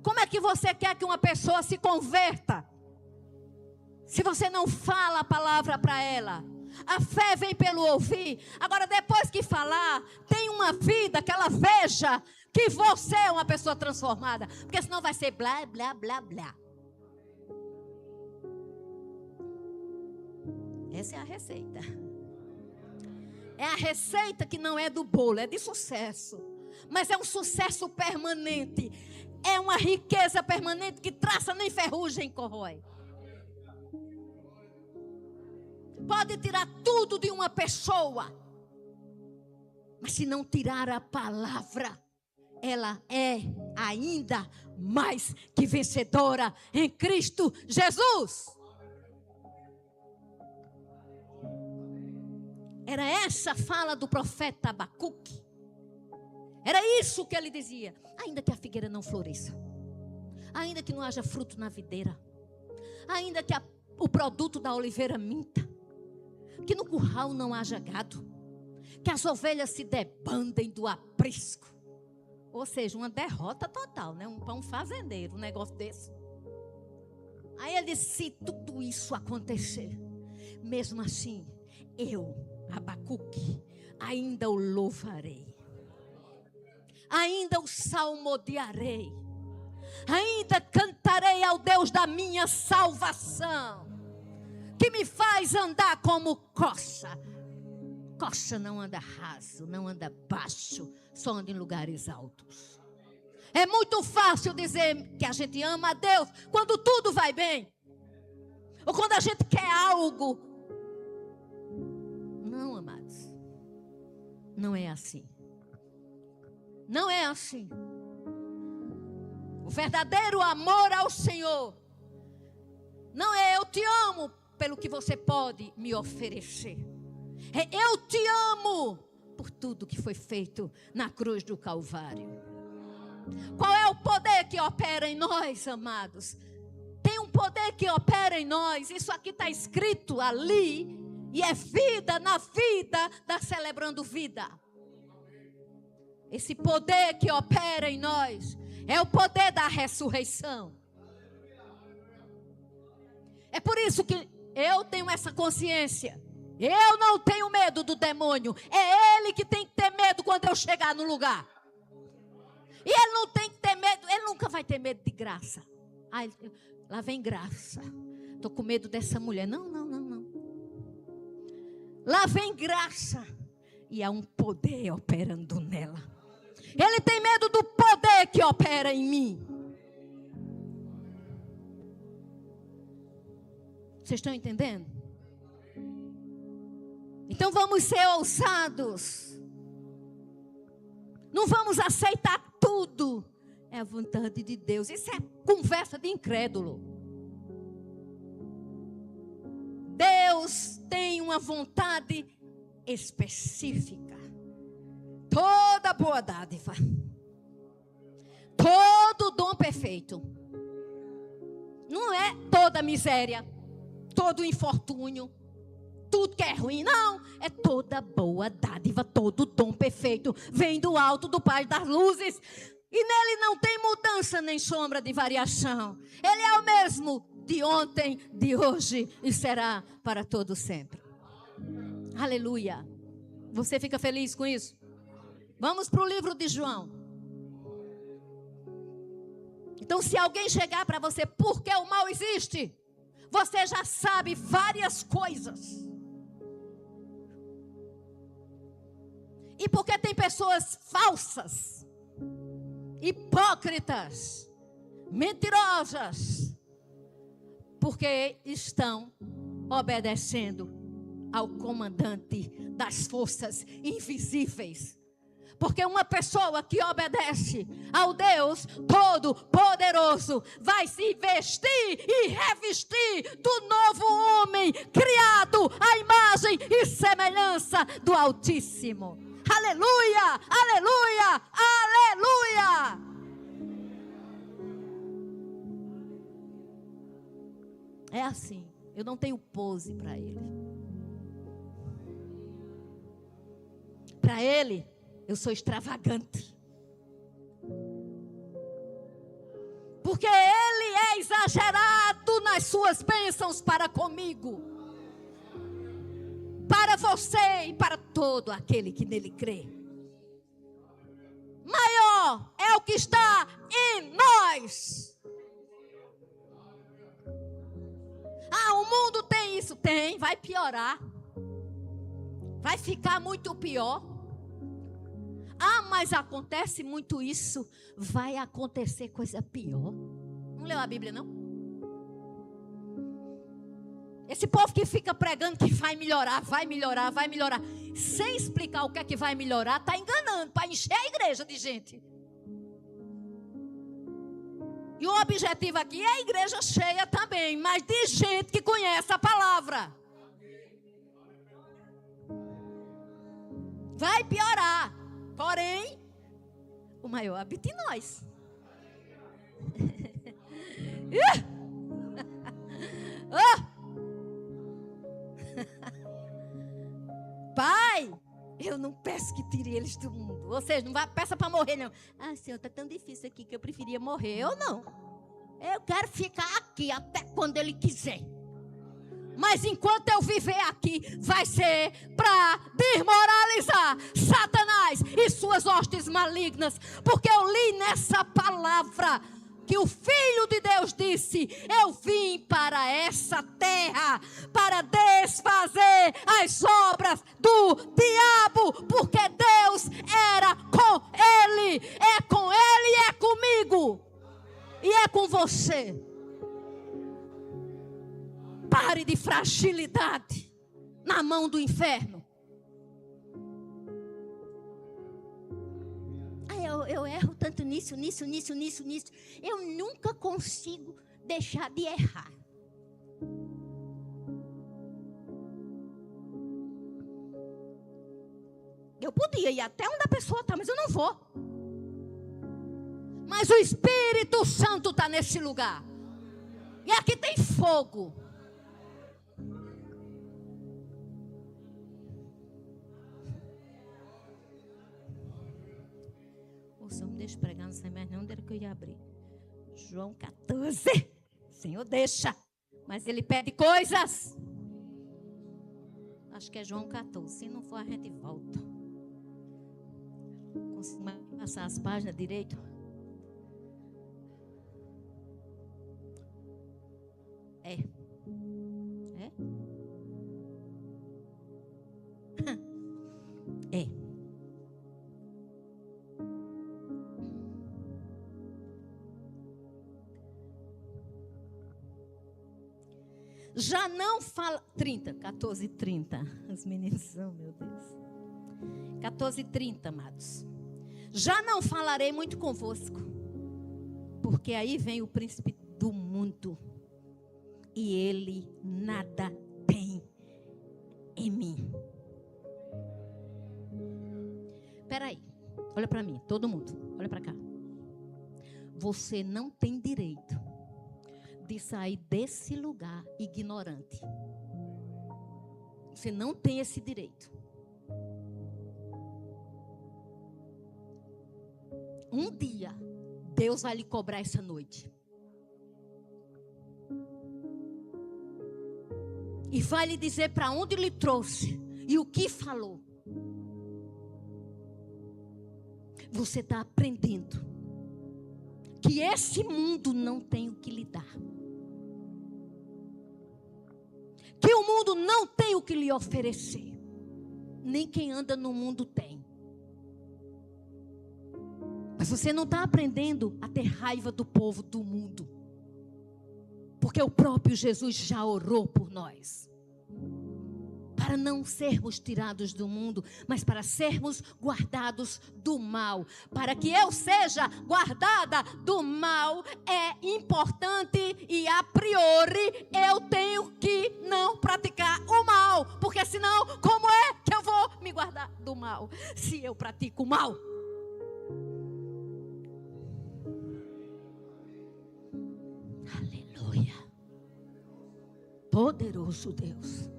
Como é que você quer que uma pessoa se converta? Se você não fala a palavra para ela. A fé vem pelo ouvir. Agora, depois que falar, tem uma vida que ela veja que você é uma pessoa transformada. Porque senão vai ser blá, blá, blá, blá. Essa é a receita. É a receita que não é do bolo, é de sucesso. Mas é um sucesso permanente. É uma riqueza permanente que traça nem ferrugem corrói. Pode tirar tudo de uma pessoa. Mas se não tirar a palavra, ela é ainda mais que vencedora em Cristo Jesus. Era essa a fala do profeta Abacuque. Era isso que ele dizia. Ainda que a figueira não floresça, ainda que não haja fruto na videira, ainda que o produto da oliveira minta, que no curral não haja gado, que as ovelhas se debandem do aprisco. Ou seja, uma derrota total, né? Para um fazendeiro, um negócio desse. Aí ele disse, se tudo isso acontecer, mesmo assim, eu, Abacuque, ainda o louvarei, ainda o salmodiarei, ainda cantarei ao Deus da minha salvação, que me faz andar como coxa. Coxa não anda raso, não anda baixo, só anda em lugares altos. É muito fácil dizer que a gente ama a Deus quando tudo vai bem, ou quando a gente quer algo. Não, amados, não é assim. Não é assim. O verdadeiro amor ao Senhor não é eu te amo pelo que você pode me oferecer. É eu te amo por tudo que foi feito na cruz do Calvário. Qual é o poder que opera em nós, amados? Tem um poder que opera em nós. Isso aqui está escrito ali. E é vida na vida da Celebrando Vida. Esse poder que opera em nós é o poder da ressurreição. É por isso que eu tenho essa consciência. Eu não tenho medo do demônio. É ele que tem que ter medo quando eu chegar no lugar. E ele não tem que ter medo. Ele nunca vai ter medo de graça. Ai, lá vem graça. Estou com medo dessa mulher. Não. Lá vem graça. E há um poder operando nela. Ele tem medo do poder que opera em mim. Vocês estão entendendo? Então vamos ser ousados. Não vamos aceitar tudo. É a vontade de Deus. Isso é conversa de incrédulo. Deus tem uma vontade específica. Toda boa dádiva, todo dom perfeito, não é toda miséria, todo infortúnio, tudo que é ruim, não, é toda boa dádiva, todo dom perfeito, vem do alto do Pai das luzes, e nele não tem mudança nem sombra de variação. Ele é o mesmo de ontem, de hoje e será para todo sempre. Aleluia. Você fica feliz com isso? Vamos para o livro de João. Então, se alguém chegar para você, por que o mal existe? Você já sabe várias coisas. E porque tem pessoas falsas, hipócritas, mentirosas, porque estão obedecendo ao comandante das forças invisíveis. Porque uma pessoa que obedece ao Deus Todo-Poderoso vai se vestir e revestir do novo homem, criado à imagem e semelhança do Altíssimo. Aleluia, aleluia, aleluia. É assim, eu não tenho pose para ele. Para ele, eu sou extravagante. Porque ele é exagerado nas suas bênçãos para comigo, para você e para todo aquele que nele crê. Maior é o que está em nós. Ah, o mundo tem isso? Tem, vai piorar. Vai ficar muito pior. Ah, mas acontece muito isso. Vai acontecer coisa pior. Não leu a Bíblia, não? Esse povo que fica pregando que vai melhorar, vai melhorar, vai melhorar, sem explicar o que é que vai melhorar, está enganando para encher a igreja de gente. E o objetivo aqui é a igreja cheia também, mas de gente que conhece a palavra. Vai piorar. Porém, o maior habita em nós. Pai, eu não peço que tire eles do mundo. Ou seja, não vai, peça para morrer, não. Ah, Senhor, está tão difícil aqui que eu preferia morrer. Eu não. Eu quero ficar aqui até quando Ele quiser. Mas enquanto eu viver aqui, vai ser para desmoralizar Satanás e suas hostes malignas. Porque eu li nessa palavra que o Filho de Deus disse: eu vim para essa terra para desfazer as obras do diabo. Porque Deus era com ele, é com ele e é comigo. E é com você. Pare de fragilidade na mão do inferno. Eu erro tanto nisso. Eu nunca consigo deixar de errar. Eu podia ir até onde a pessoa está, mas eu não vou. Mas o Espírito Santo está nesse lugar. E aqui tem fogo. Senhor, me deixa pregar, não sei mais não, onde era que eu ia abrir. João 14. Senhor, deixa. Mas ele pede coisas. Acho que é João 14. Se não for, a gente volta. Consigo passar as páginas direito? É. É. Já não fala... 14:30. Os meninos são, meu Deus. 14:30, amados. Já não falarei muito convosco, porque aí vem o príncipe do mundo, e ele nada tem em mim. Espera aí, olha para mim, todo mundo, olha para cá. Você não tem direito de sair desse lugar ignorante. Você não tem esse direito. Um dia, Deus vai lhe cobrar essa noite. e vai lhe dizer para onde lhe trouxe e o que falou. Você está aprendendo que esse mundo não tem o que lhe dar. Que o mundo não tem o que lhe oferecer. Nem quem anda no mundo tem. Mas você não está aprendendo a ter raiva do povo do mundo. Porque o próprio Jesus já orou por nós. Para não sermos tirados do mundo, mas para sermos guardados do mal. Para que eu seja guardada do mal, é importante e a priori eu tenho que não praticar o mal. Porque senão, como é que eu vou me guardar do mal se eu pratico o mal? Aleluia. Poderoso Deus.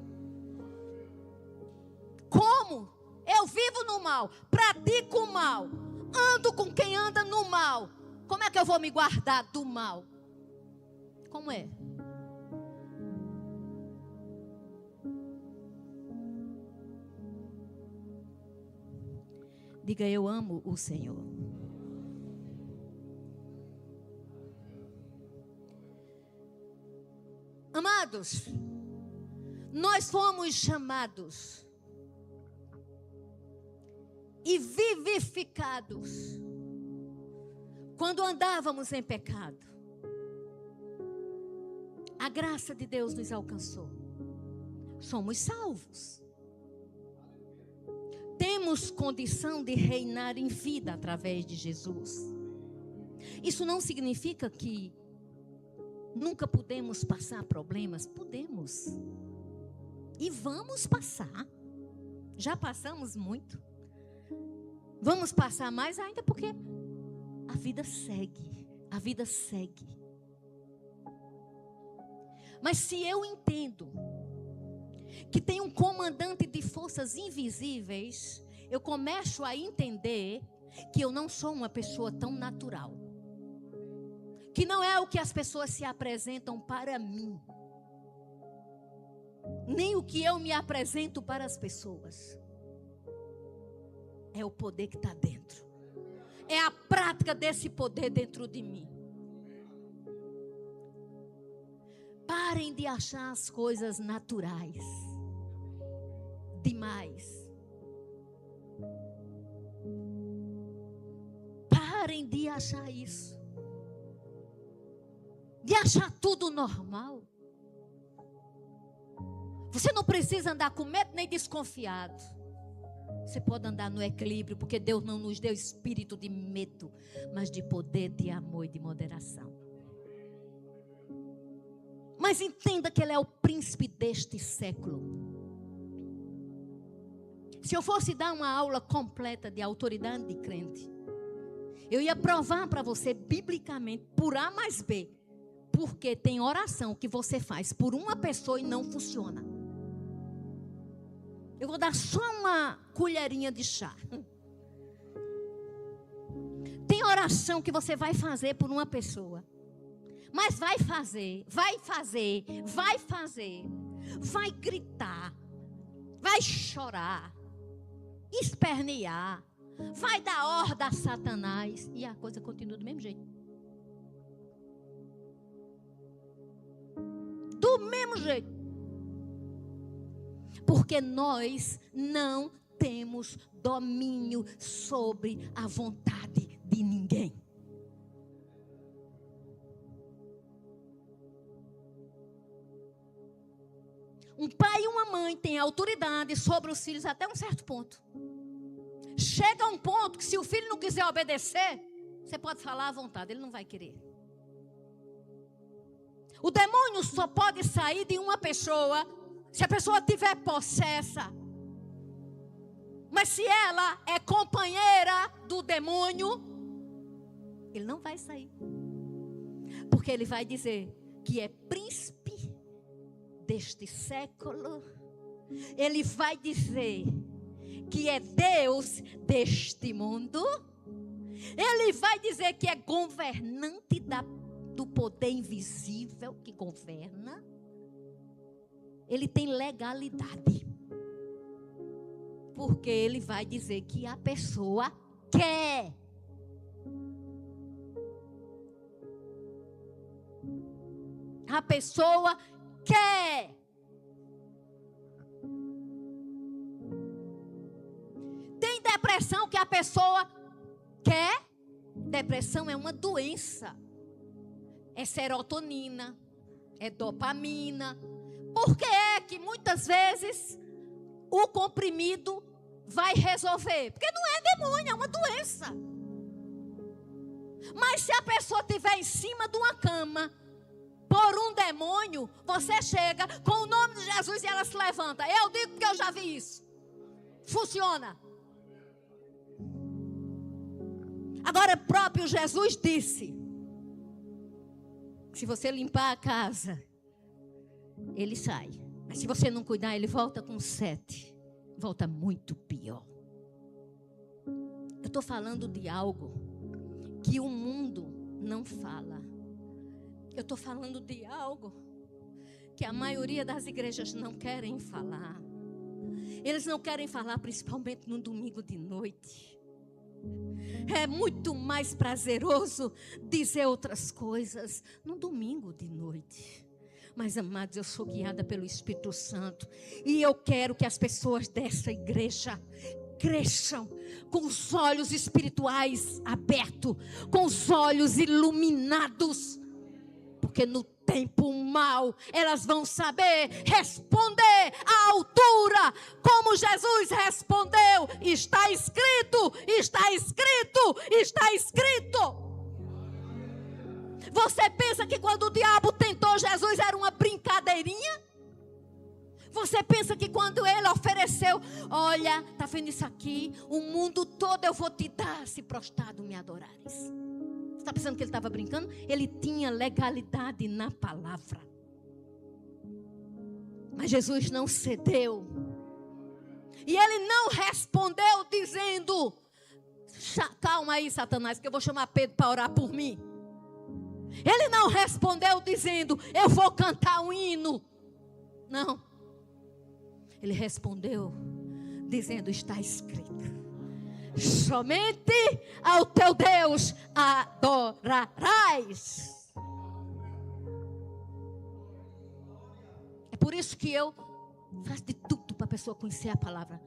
Como eu vivo no mal, pratico o mal, ando com quem anda no mal, como é que eu vou me guardar do mal? Como é? Diga, eu amo o Senhor. Amados, nós fomos chamados e vivificados quando andávamos em pecado. A graça de Deus nos alcançou. Somos salvos. Temos condição de reinar em vida através de Jesus. Isso não significa que nunca podemos passar problemas. Podemos. E vamos passar. Já passamos muito. Vamos passar mais ainda porque a vida segue. A vida segue. Mas se eu entendo que tem um comandante de forças invisíveis, eu começo a entender que eu não sou uma pessoa tão natural. Que não é o que as pessoas se apresentam para mim. Nem o que eu me apresento para as pessoas. É o poder que está dentro. É a prática desse poder dentro de mim. Parem de achar as coisas naturais demais. Parem de achar isso. De achar tudo normal. Você não precisa andar com medo nem desconfiado. Você pode andar no equilíbrio, porque Deus não nos deu espírito de medo, mas de poder, de amor e de moderação. Mas entenda que Ele é o príncipe deste século. Se eu fosse dar uma aula completa de autoridade de crente, eu ia provar para você biblicamente, por A mais B, porque tem oração que você faz por uma pessoa e não funciona. Eu vou dar só uma colherinha de chá. Tem oração que você vai fazer por uma pessoa. Mas vai gritar, vai chorar, espernear, vai dar ordem a Satanás e a coisa continua do mesmo jeito. Do mesmo jeito. Porque nós não temos domínio sobre a vontade de ninguém. Um pai e uma mãe têm autoridade sobre os filhos até um certo ponto. Chega a um ponto que se o filho não quiser obedecer, você pode falar à vontade, ele não vai querer. O demônio só pode sair de uma pessoa se a pessoa estiver possessa. Mas se ela é companheira do demônio, ele não vai sair. Porque ele vai dizer que é príncipe deste século. Ele vai dizer que é Deus deste mundo. Ele vai dizer que é governante do poder invisível que governa. ele tem legalidade. Porque ele vai dizer que a pessoa quer. A pessoa quer. Tem depressão que a pessoa quer. Depressão é uma doença. É serotonina, é dopamina. Por que é que muitas vezes o comprimido vai resolver? Porque não é demônio, é uma doença. Mas se a pessoa estiver em cima de uma cama por um demônio, você chega com o nome de Jesus e ela se levanta. Eu digo porque eu já vi isso. Funciona. Agora, próprio Jesus disse: se você limpar a casa, ele sai. Mas se você não cuidar, ele volta com 7. Volta muito pior. Eu estou falando de algo que o mundo não fala. Eu estou falando de algo que a maioria das igrejas não querem falar. Eles não querem falar, principalmente no domingo de noite. É muito mais prazeroso dizer outras coisas no domingo de noite. Mas, amados, eu sou guiada pelo Espírito Santo. E eu quero que as pessoas dessa igreja cresçam com os olhos espirituais abertos, com os olhos iluminados. Porque no tempo mau, elas vão saber responder à altura, como Jesus respondeu. Está escrito, está escrito, está escrito. Você pensa que quando o diabo tentou Jesus era uma brincadeirinha? Você pensa que quando ele ofereceu, olha, está vendo isso aqui? O mundo todo eu vou te dar se prostrado me adorares. Você está pensando que ele estava brincando? Ele tinha legalidade na palavra. Mas Jesus não cedeu. E ele não respondeu dizendo: calma aí, Satanás, que eu vou chamar Pedro para orar por mim. Ele não respondeu dizendo: eu vou cantar um hino. Não. Ele respondeu dizendo: está escrito. Somente ao teu Deus adorarás. É por isso que eu faço de tudo para a pessoa conhecer a palavra.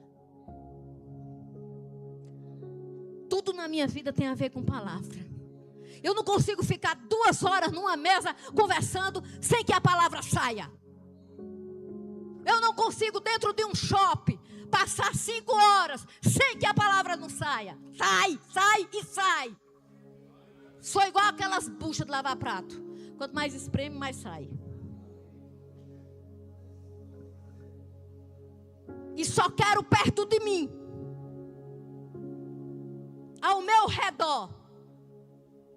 Tudo na minha vida tem a ver com palavra. Eu não consigo ficar 2 horas numa mesa conversando sem que a palavra saia. Eu não consigo dentro de um shopping passar 5 horas sem que a palavra não saia. Sai, sai e sai. Sou igual aquelas buchas de lavar prato. Quanto mais espreme, mais sai. E só quero perto de mim, ao meu redor,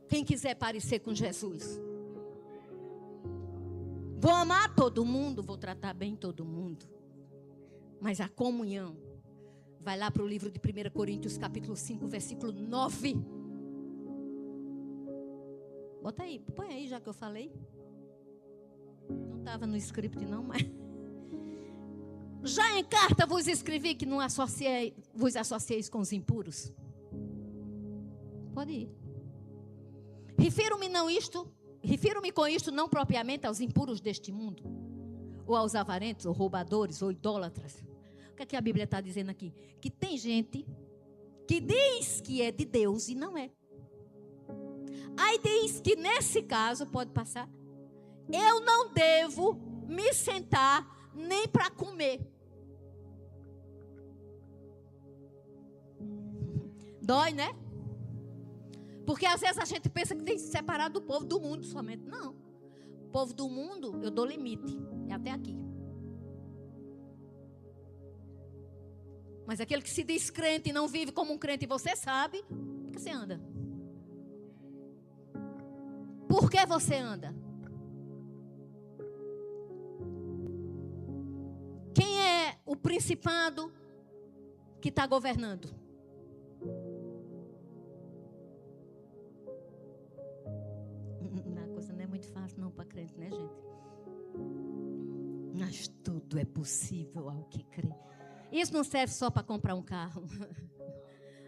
quem quiser parecer com Jesus. Vou amar todo mundo, vou tratar bem todo mundo. Mas a comunhão, vai lá para o livro de 1 Coríntios capítulo 5, versículo 9. Bota aí, põe aí já que eu falei. Não estava no script não, mas... Já em carta vos escrevi que não vos associeis com os impuros. Pode ir. Refiro-me com isto não propriamente aos impuros deste mundo, ou aos avarentos, ou roubadores, ou idólatras. O que é que a Bíblia está dizendo aqui? Que tem gente que diz que é de Deus e não é. Aí diz que nesse caso, pode passar, eu não devo me sentar nem para comer. Dói, né? Porque às vezes a gente pensa que tem que se separar do povo do mundo somente. Não. O povo do mundo, eu dou limite. É até aqui. Mas aquele que se diz crente e não vive como um crente, e você sabe, por que você anda? Por que você anda? Quem é o principado que está governando? A coisa não é muito fácil não para crente, né, gente? Mas tudo é possível ao que crê. Isso não serve só para comprar um carro.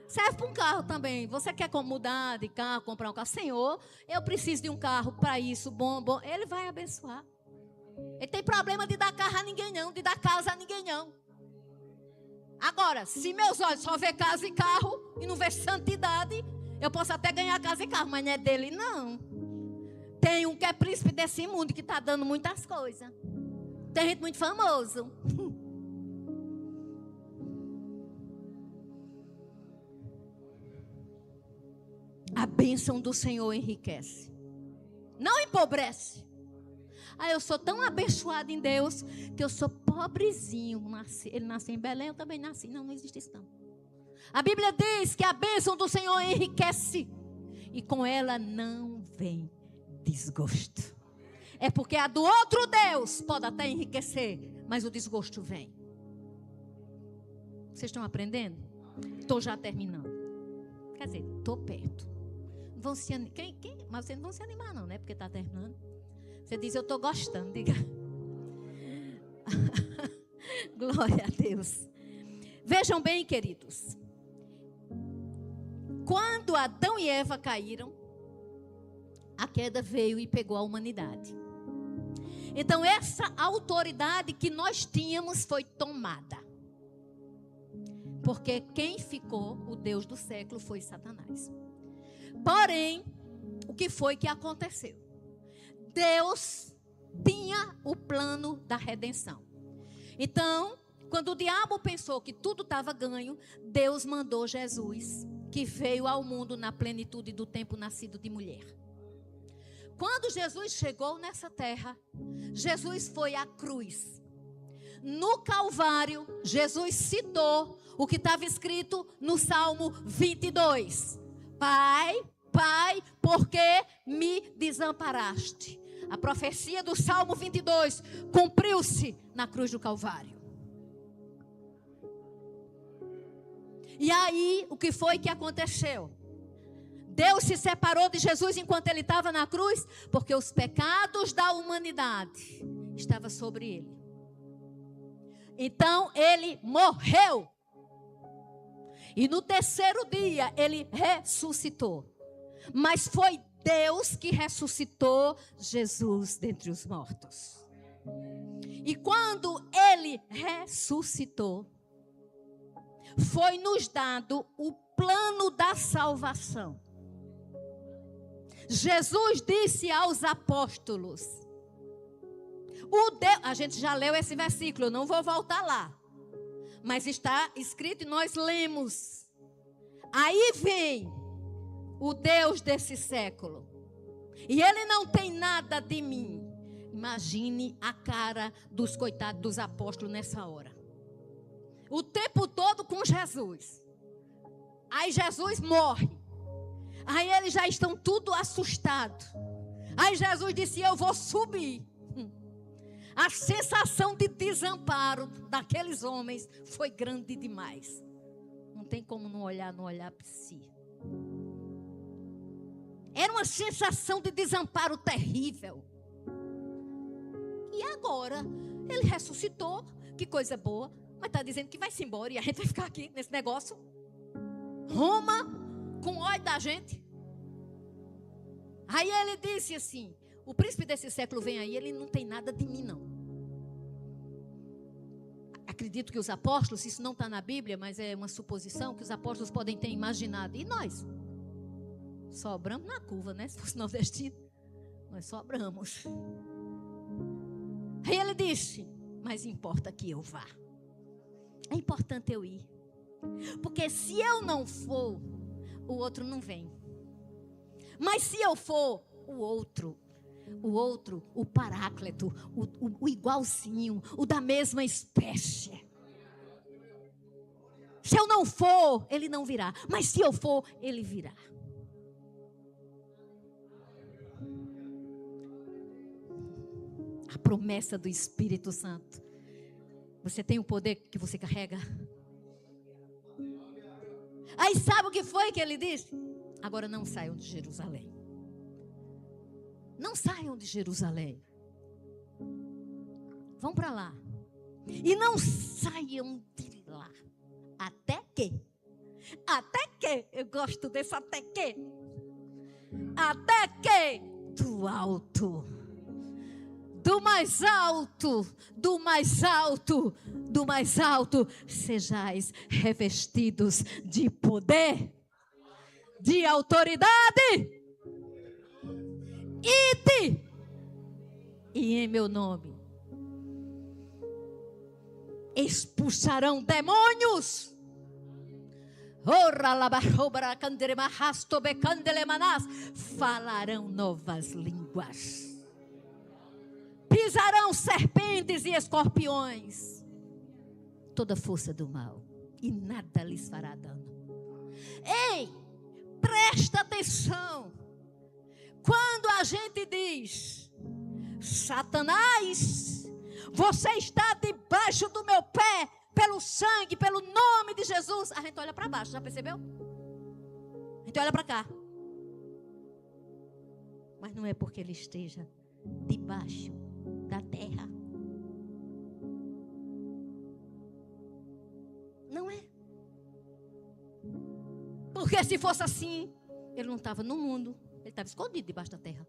Serve para um carro também. Você quer mudar de carro, comprar um carro? Senhor, eu preciso de um carro para isso, bom. Ele vai abençoar. Ele tem problema de dar carro a ninguém não, de dar casa a ninguém não. Agora, se meus olhos só vê casa e carro e não vê santidade, eu posso até ganhar casa e carro, mas não é dele não. Tem um que é príncipe desse mundo que está dando muitas coisas. Tem gente muito famoso. A bênção do Senhor enriquece, não empobrece. Eu sou tão abençoada em Deus que eu sou pobrezinho. Ele nasceu em Belém, eu também nasci. Não existe isso não. A Bíblia diz que a bênção do Senhor enriquece e com ela não vem desgosto. É porque a do outro Deus pode até enriquecer, mas o desgosto vem. Vocês estão aprendendo? Estou já terminando. Quer dizer, estou perto. Vão se mas vocês não vão se animar não, né? Porque está terminando. Você diz, eu estou gostando, diga. Glória a Deus. Vejam bem, queridos. Quando Adão e Eva caíram, a queda veio e pegou a humanidade. Então essa autoridade que nós tínhamos foi tomada. Porque quem ficou, o Deus do século, foi Satanás. Porém, o que foi que aconteceu? Deus tinha o plano da redenção. Então, quando o diabo pensou que tudo estava ganho, Deus mandou Jesus, que veio ao mundo na plenitude do tempo, nascido de mulher. Quando Jesus chegou nessa terra, Jesus foi à cruz. No Calvário, Jesus citou o que estava escrito no Salmo 22. Pai, por que me desamparaste? A profecia do Salmo 22 cumpriu-se na cruz do Calvário. E aí, o que foi que aconteceu? Deus se separou de Jesus enquanto ele estava na cruz, porque os pecados da humanidade estavam sobre ele. Então, ele morreu. E no terceiro dia, ele ressuscitou. Mas foi Deus que ressuscitou Jesus dentre os mortos. E quando ele ressuscitou, foi nos dado o plano da salvação. Jesus disse aos apóstolos, a gente já leu esse versículo, eu não vou voltar lá, mas está escrito e nós lemos. Aí vem o Deus desse século, e ele não tem nada de mim. Imagine a cara dos coitados dos apóstolos nessa hora. O tempo todo com Jesus. Aí Jesus morre. Aí eles já estão tudo assustados. Aí Jesus disse, eu vou subir. A sensação de desamparo daqueles homens foi grande demais. Não tem como não olhar para si. Era uma sensação de desamparo terrível. E agora, ele ressuscitou, que coisa boa. Mas está dizendo que vai se embora e a gente vai ficar aqui nesse negócio. Roma, com ódio da gente. Aí ele disse assim, o príncipe desse século vem aí, ele não tem nada de mim não. Acredito que os apóstolos, isso não está na Bíblia, mas é uma suposição que os apóstolos podem ter imaginado. E nós? Sobramos na curva, né? Se fosse nordestino, nós sobramos. Aí ele disse, mas importa que eu vá. É importante eu ir. Porque se eu não for, o outro não vem. Mas se eu for, o outro, o paráclito, o igualzinho, o da mesma espécie. Se eu não for, ele não virá. Mas se eu for, ele virá. A promessa do Espírito Santo. Você tem o poder que você carrega? Aí sabe o que foi que ele disse? Agora não saiam de Jerusalém. Não saiam de Jerusalém. vão para lá. E não saiam de lá. Até que? Eu gosto desse até que. Até que do alto, do mais alto, do mais alto, do mais alto, sejais revestidos de poder, de autoridade. Ide, e em meu nome expulsarão demônios. Falarão novas línguas. Pisarão serpentes e escorpiões. Toda força do mal. E nada lhes fará dano. Ei, presta atenção. Quando a gente diz: Satanás, você está debaixo do meu pé, pelo sangue, pelo nome de Jesus. A gente olha para baixo, já percebeu? A gente olha para cá. Mas não é porque ele esteja debaixo da terra. Não é. Porque se fosse assim, ele não estava no mundo. Ele estava escondido debaixo da terra.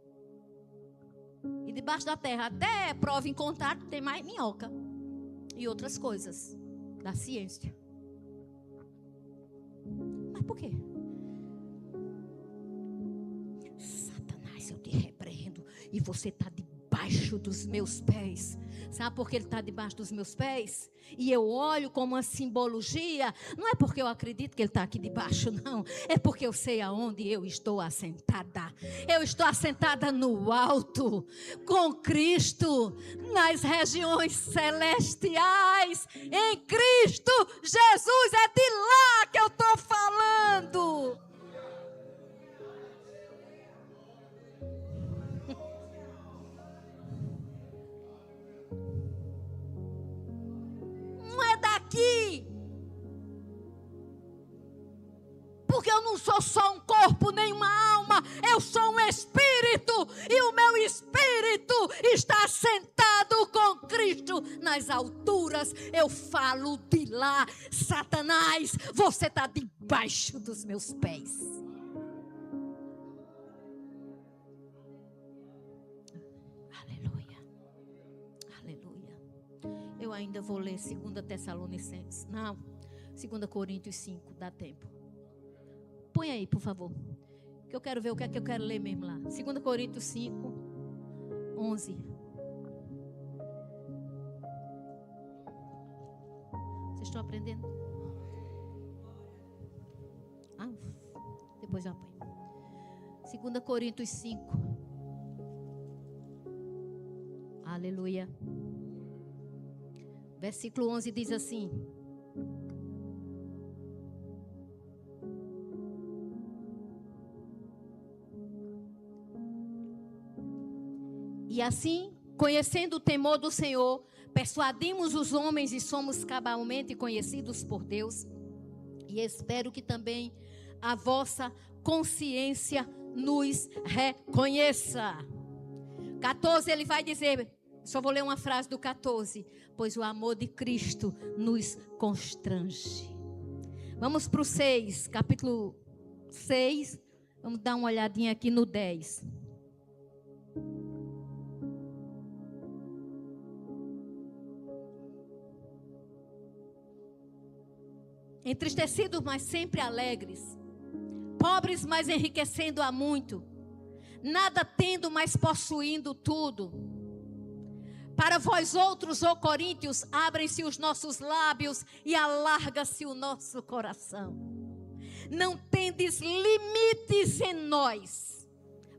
E debaixo da terra, até prova em contrário, tem mais minhoca. E outras coisas da ciência. Mas por quê? Satanás, eu te repreendo. E você está debaixo dos meus pés. Sabe por que ele está debaixo dos meus pés? E eu olho como uma simbologia. Não é porque eu acredito que ele está aqui debaixo, não. É porque eu sei aonde eu estou assentada. Eu estou assentada no alto, com Cristo, nas regiões celestiais. Em Cristo Jesus, é de lá que eu estou falando. Não é daqui. Porque eu não sou só um corpo nem uma alma. Eu sou um espírito. E o meu espírito está sentado com Cristo nas alturas. Eu falo de lá. Satanás, você está debaixo dos meus pés. Eu ainda vou ler 2 Tessalonicenses. Não, 2 Coríntios 5, dá tempo. Põe aí, por favor. Que eu quero ver o que é que eu quero ler mesmo lá. 2 Coríntios 5, 11. Vocês estão aprendendo? Depois eu apanho. 2 Coríntios 5. Aleluia. Versículo 11 diz assim: e assim, conhecendo o temor do Senhor, persuadimos os homens e somos cabalmente conhecidos por Deus. E espero que também a vossa consciência nos reconheça. 14, ele vai dizer, só vou ler uma frase do 14. Pois o amor de Cristo nos constrange. Vamos para o 6, capítulo 6. Vamos dar uma olhadinha aqui no 10. Entristecidos, mas sempre alegres. Pobres, mas enriquecendo a muito. Nada tendo, mas possuindo tudo. Para vós outros, ó Coríntios, abrem-se os nossos lábios e alarga-se o nosso coração. Não tendes limites em nós,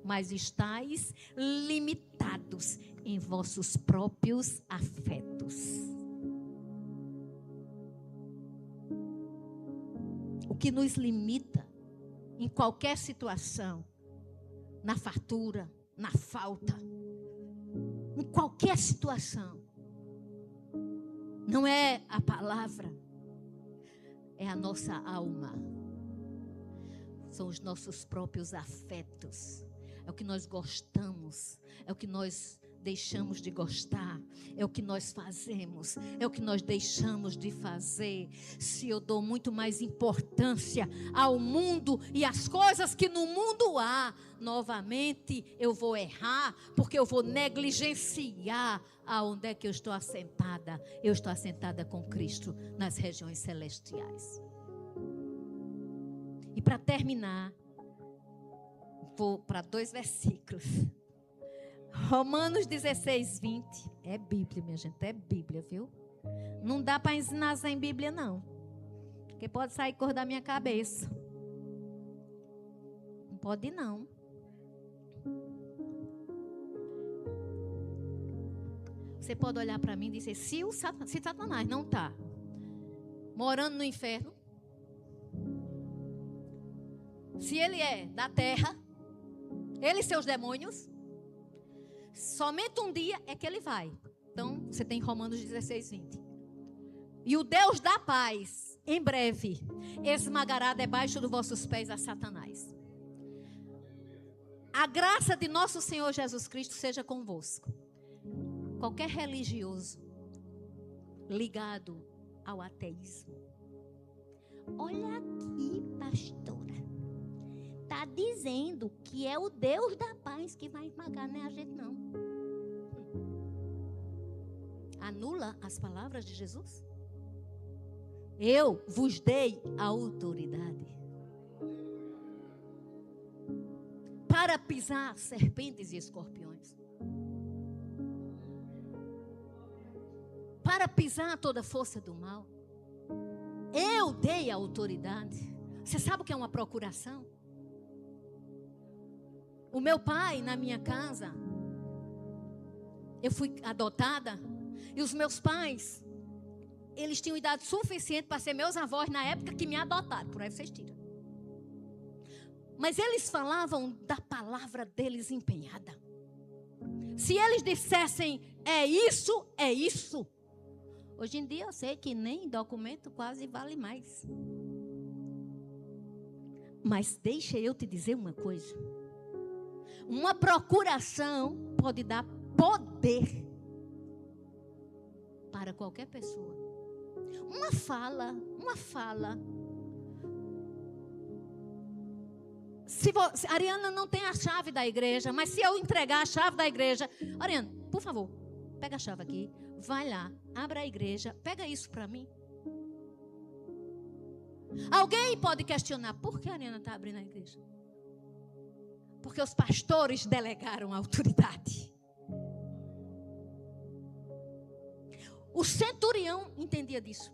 mas estáis limitados em vossos próprios afetos. O que nos limita em qualquer situação, na fartura, na falta, em qualquer situação, não é a palavra, é a nossa alma, são os nossos próprios afetos, é o que nós gostamos, é o que nós deixamos de gostar, é o que nós fazemos, é o que nós deixamos de fazer. Se eu dou muito mais importância ao mundo e às coisas que no mundo há, novamente eu vou errar, porque eu vou negligenciar aonde é que eu estou assentada. Eu estou assentada com Cristo nas regiões celestiais. E para terminar, vou para 2 versículos. Romanos 16, 20. É Bíblia, minha gente, é Bíblia, viu? Não dá para ensinar sem Bíblia, não. Porque pode sair cor da minha cabeça. Não pode, não. Você pode olhar para mim e dizer, se Satanás não está morando no inferno, se ele é da terra, ele e seus demônios, somente um dia é que ele vai. Então, você tem Romanos 16, 20. E o Deus da paz, em breve, esmagará debaixo dos vossos pés a Satanás. A graça de nosso Senhor Jesus Cristo seja convosco. Qualquer religioso ligado ao ateísmo. Olha aqui, pastora. Está dizendo que é o Deus da paz que vai esmagar, não é a gente não. Anula as palavras de Jesus? Eu vos dei a autoridade para pisar serpentes e escorpiões, para pisar toda a força do mal. Eu dei a autoridade. Você sabe o que é uma procuração? O meu pai, na minha casa, eu fui adotada, e os meus pais, eles tinham idade suficiente para ser meus avós na época que me adotaram. Por aí vocês tiram. Mas eles falavam da palavra deles empenhada. Se eles dissessem, é isso, é isso. Hoje em dia eu sei que nem documento quase vale mais. Mas deixa eu te dizer uma coisa. Uma procuração pode dar poder para qualquer pessoa. Uma fala. Se Ariana não tem a chave da igreja, mas se eu entregar a chave da igreja, Ariana, por favor, pega a chave aqui, vai lá, abra a igreja, pega isso para mim. Alguém pode questionar, por que a Ariana está abrindo a igreja? Porque os pastores delegaram a autoridade. O centurião entendia disso.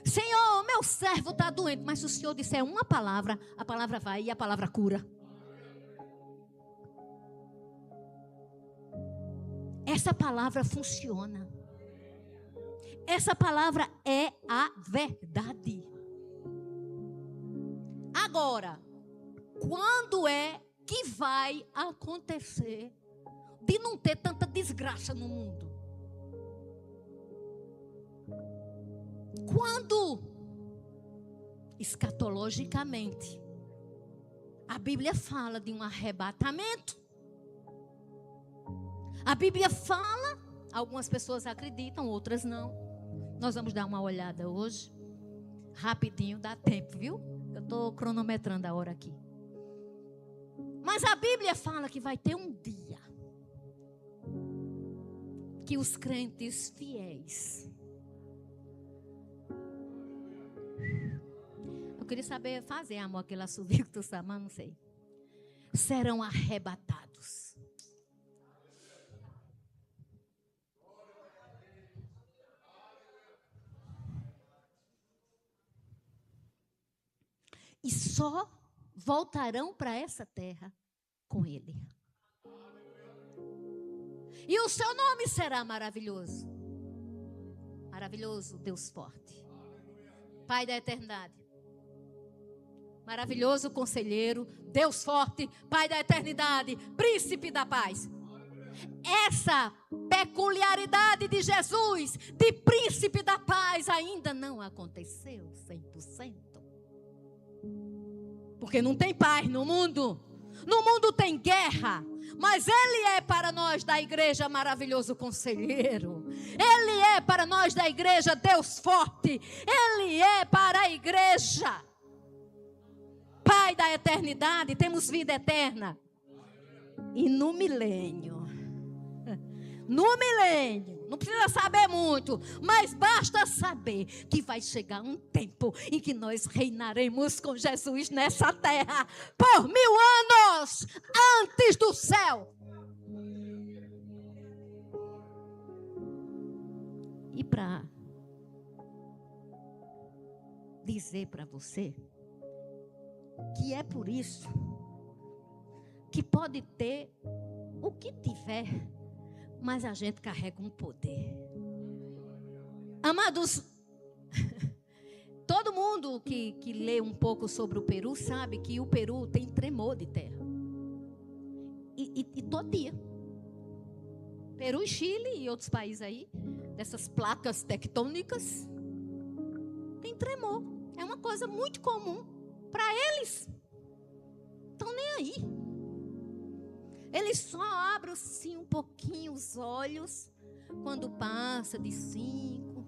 Senhor, meu servo está doente, mas se o Senhor disser uma palavra, a palavra vai e a palavra cura. Essa palavra funciona. Essa palavra é a verdade. Agora, quando é que vai acontecer de não ter tanta desgraça no mundo? Quando, escatologicamente, a Bíblia fala de um arrebatamento. A Bíblia fala, algumas pessoas acreditam, outras não. Nós vamos dar uma olhada hoje, rapidinho, dá tempo, viu? Eu estou cronometrando a hora aqui. Mas a Bíblia fala que vai ter um dia que os crentes fiéis, eu queria saber fazer, amor, aquele assovio que tu sabe, mas não sei, serão arrebatados. E só voltarão para essa terra com Ele. E o seu nome será maravilhoso. Maravilhoso, Deus forte. Pai da eternidade. Maravilhoso conselheiro, Deus forte, Pai da eternidade, príncipe da paz. Essa peculiaridade de Jesus, de príncipe da paz, ainda não aconteceu 100%. Porque não tem paz no mundo. No mundo tem guerra, mas Ele é para nós da igreja maravilhoso conselheiro. Ele é para nós da igreja Deus forte. Ele é para a igreja Pai da eternidade. Temos vida eterna. E no milênio, não precisa saber muito, mas basta saber que vai chegar um tempo em que nós reinaremos com Jesus nessa terra por 1000 anos antes do céu. E para dizer para você que é por isso que pode ter o que tiver, mas a gente carrega um poder. Amados, todo mundo que lê um pouco sobre o Peru sabe que o Peru tem tremor de terra. E todo dia. Peru e Chile e outros países aí, dessas placas tectônicas, tem tremor. É uma coisa muito comum para eles. Estão nem aí. Eles só abrem assim um pouquinho os olhos quando passa de 5.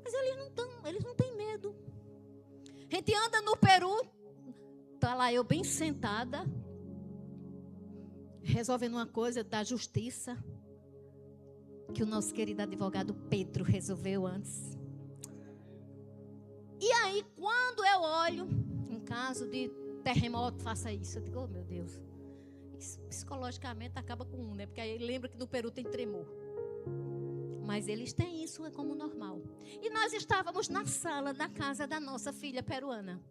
Mas eles não têm medo. A gente anda no Peru, tá lá eu bem sentada, resolvendo uma coisa da justiça que o nosso querido advogado Pedro resolveu antes. E aí, quando eu olho, em caso de terremoto, faça isso, eu digo, oh meu Deus. Psicologicamente acaba com um, né? Porque aí lembra que no Peru tem tremor. Mas eles têm isso, é como normal. E nós estávamos na sala da casa da nossa filha peruana.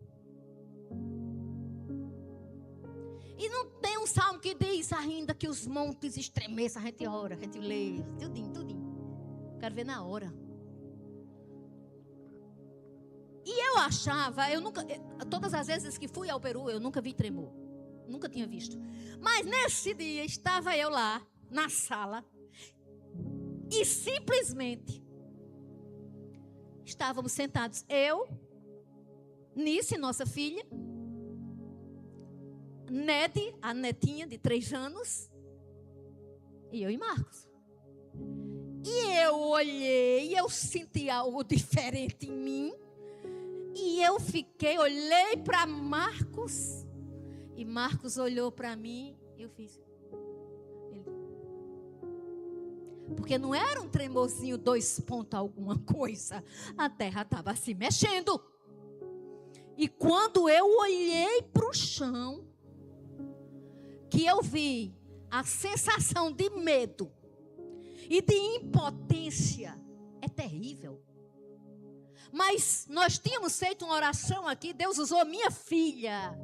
E não tem um salmo que diz ainda que os montes estremeçam. A gente ora, a gente lê, tudinho. Quero ver na hora. E eu achava, todas as vezes que fui ao Peru, eu nunca vi tremor. Nunca tinha visto. Mas nesse dia estava eu lá na sala e simplesmente estávamos sentados. Eu, Nice, nossa filha, Ned, a netinha de 3 anos, e eu e Marcos. E eu olhei, eu senti algo diferente em mim. E eu olhei para Marcos. E Marcos olhou para mim e eu fiz. Porque não era um tremorzinho 2 pontos alguma coisa. A terra estava se mexendo. E quando eu olhei para o chão, que eu vi a sensação de medo e de impotência, é terrível. Mas nós tínhamos feito uma oração aqui, Deus usou minha filha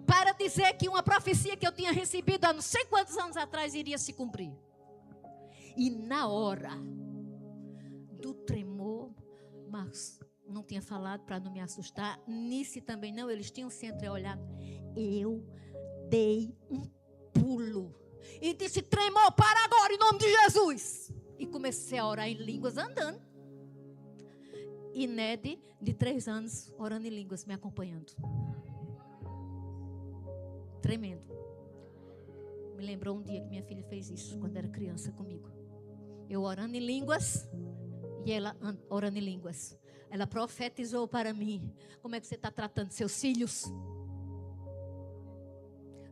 para dizer que uma profecia que eu tinha recebido há não sei quantos anos atrás iria se cumprir. E na hora do tremor, mas não tinha falado para não me assustar, Nice também não, eles tinham se entreolhado. Eu dei um pulo e disse, tremor, para agora em nome de Jesus. E comecei a orar em línguas andando. E Ned, de 3 anos, orando em línguas, me acompanhando. Tremendo. Me lembrou um dia que minha filha fez isso, quando era criança comigo. Eu orando em línguas e ela orando em línguas. Ela profetizou para mim. Como é que você está tratando seus filhos?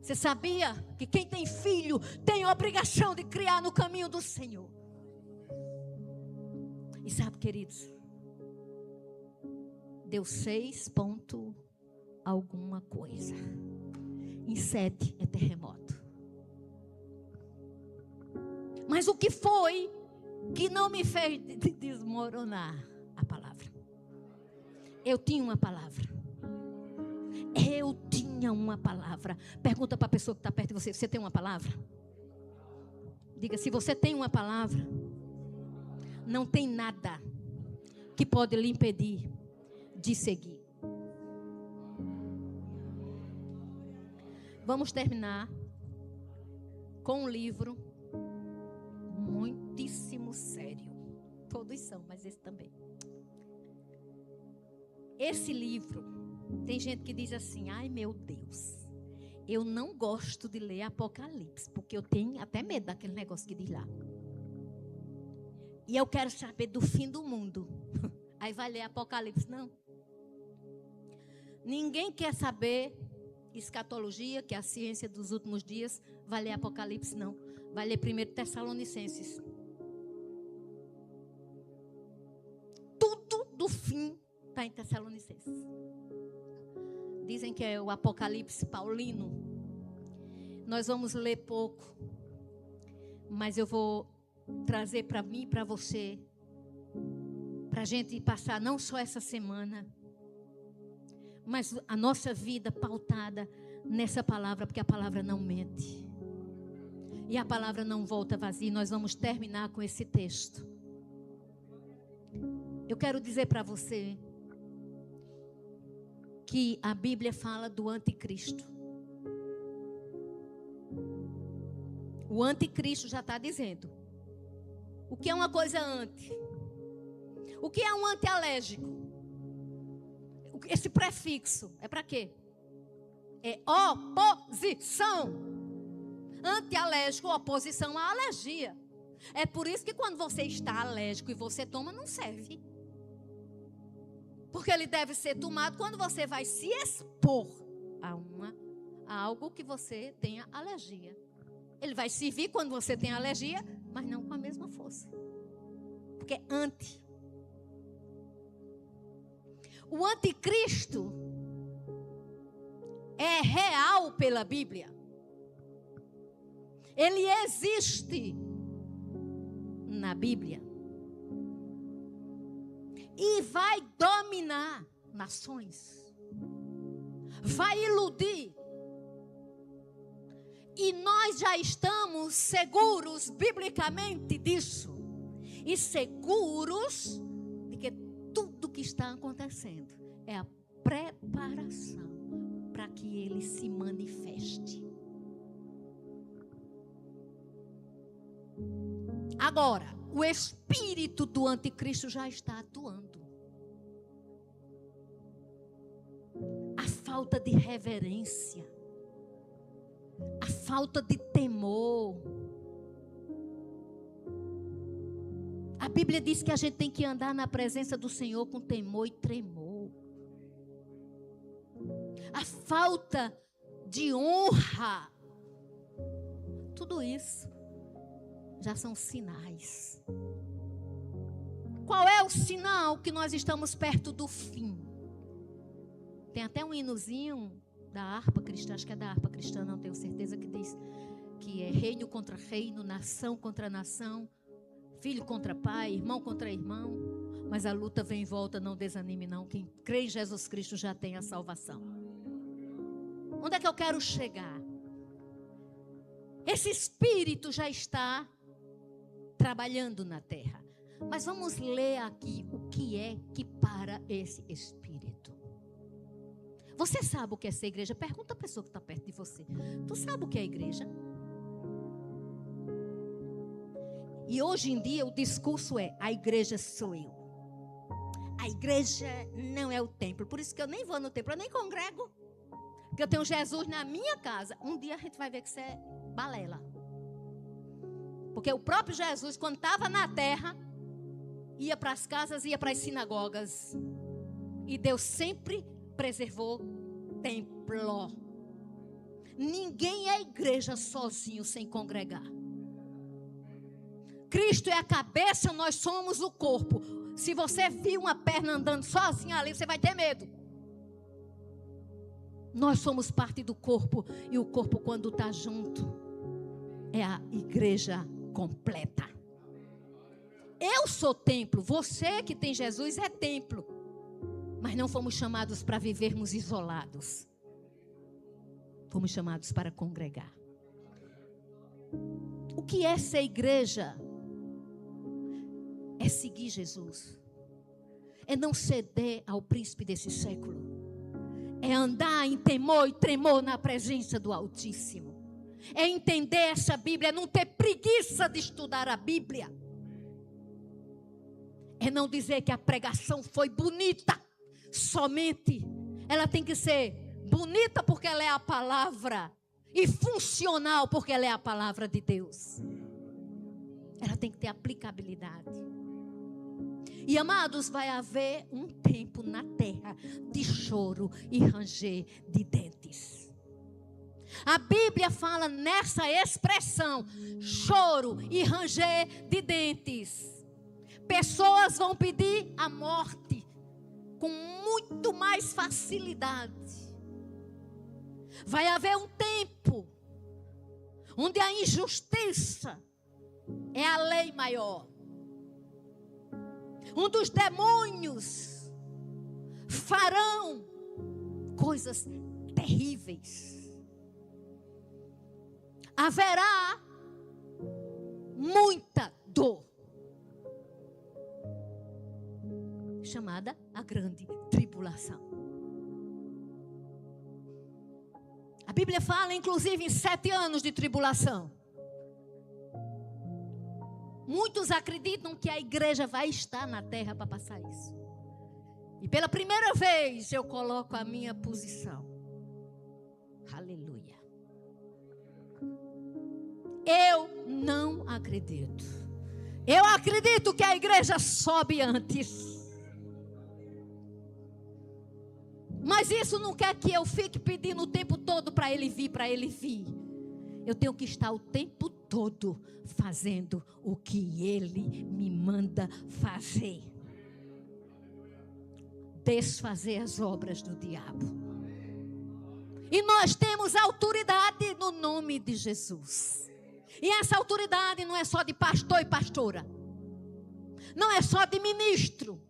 Você sabia que quem tem filho tem a obrigação de criar no caminho do Senhor? E sabe, queridos, deu 6 pontos alguma coisa. Em 7 é terremoto. Mas o que foi que não me fez desmoronar? A palavra. Eu tinha uma palavra. Eu tinha uma palavra. Pergunta para a pessoa que está perto de você. Você tem uma palavra? Diga, se você tem uma palavra, não tem nada que pode lhe impedir de seguir. Vamos terminar com um livro muitíssimo sério. Todos são, mas esse também. Esse livro, tem gente que diz assim, ai meu Deus, Eu não gosto de ler Apocalipse, porque eu tenho até medo daquele negócio que diz lá. E eu quero saber do fim do mundo. Aí vai ler Apocalipse, não. Ninguém quer saber escatologia, que é a ciência dos últimos dias, vai ler Apocalipse, não. Vai ler 1 Tessalonicenses. Tudo do fim está em Tessalonicenses. Dizem que é o Apocalipse paulino. Nós vamos ler pouco, mas eu vou trazer para mim e para você, para a gente passar não só essa semana, mas a nossa vida pautada nessa palavra, porque a palavra não mente. E a palavra não volta vazia. Nós vamos terminar com esse texto. Eu quero dizer para você que a Bíblia fala do anticristo. O anticristo já está dizendo. O que é uma coisa anti? O que é um antialérgico? Esse prefixo é para quê? É oposição. Antialérgico, oposição à alergia. É por isso que quando você está alérgico e você toma, não serve. Porque ele deve ser tomado quando você vai se expor a algo que você tenha alergia. Ele vai servir quando você tem alergia, mas não com a mesma força. Porque é anti. O anticristo é real pela Bíblia. Ele existe na Bíblia. E vai dominar nações. Vai iludir. E nós já estamos seguros biblicamente disso. E seguros de que tudo que está acontecendo é a preparação para que ele se manifeste. Agora, o espírito do anticristo já está atuando. A falta de reverência, a falta de temor. A Bíblia diz que a gente tem que andar na presença do Senhor com temor e tremor. A falta de honra. Tudo isso já são sinais. Qual é o sinal que nós estamos perto do fim? Tem até um hinozinho da harpa cristã, acho que é da harpa cristã, não tenho certeza, que diz que é reino contra reino, nação contra nação, filho contra pai, irmão contra irmão, mas a luta vem e volta, não desanime não, quem crê em Jesus Cristo já tem a salvação. Onde é que eu quero chegar? Esse espírito já está trabalhando na terra, mas vamos ler aqui o que é que para esse espírito. Você sabe o que é essa igreja? Pergunta a pessoa que está perto de você. Tu sabe o que é a igreja? E hoje em dia o discurso é: a igreja sou eu. A igreja não é o templo. Por isso que eu nem vou no templo, eu nem congrego. Porque eu tenho Jesus na minha casa. Um dia a gente vai ver que isso é balela. Porque o próprio Jesus, quando estava na terra, ia para as casas, ia para as sinagogas. E Deus sempre preservou templo. Ninguém é igreja sozinho, sem congregar. Cristo é a cabeça, nós somos o corpo. Se você vir uma perna andando sozinha ali, você vai ter medo. Nós somos parte do corpo. E o corpo, quando está junto, é a igreja completa. Eu sou templo. Você que tem Jesus é templo. Mas não fomos chamados para vivermos isolados. Fomos chamados para congregar. O que é ser igreja? É seguir Jesus. É não ceder ao príncipe desse século. É andar em temor e tremor na presença do Altíssimo. É entender essa Bíblia, é não ter preguiça de estudar a Bíblia. É não dizer que a pregação foi bonita. Somente ela tem que ser bonita porque ela é a palavra e funcional, porque ela é a palavra de Deus. Ela tem que ter aplicabilidade. E amados, vai haver um tempo na terra de choro e ranger de dentes. A Bíblia fala nessa expressão, choro e ranger de dentes. Pessoas vão pedir a morte com muito mais facilidade. Vai haver um tempo onde a injustiça é a lei maior. Onde os demônios farão coisas terríveis. Haverá muita dor, chamada a grande tribulação. A Bíblia fala, inclusive, em 7 anos de tribulação. Muitos acreditam que a igreja vai estar na terra para passar isso. E pela primeira vez eu coloco a minha posição. Aleluia. Eu não acredito. Eu acredito que a igreja sobe antes. Mas isso não quer que eu fique pedindo o tempo todo para ele vir, para ele vir. Eu tenho que estar o tempo todo fazendo o que ele me manda fazer. Desfazer as obras do diabo. E nós temos autoridade no nome de Jesus. E essa autoridade não é só de pastor e pastora. Não é só de ministro.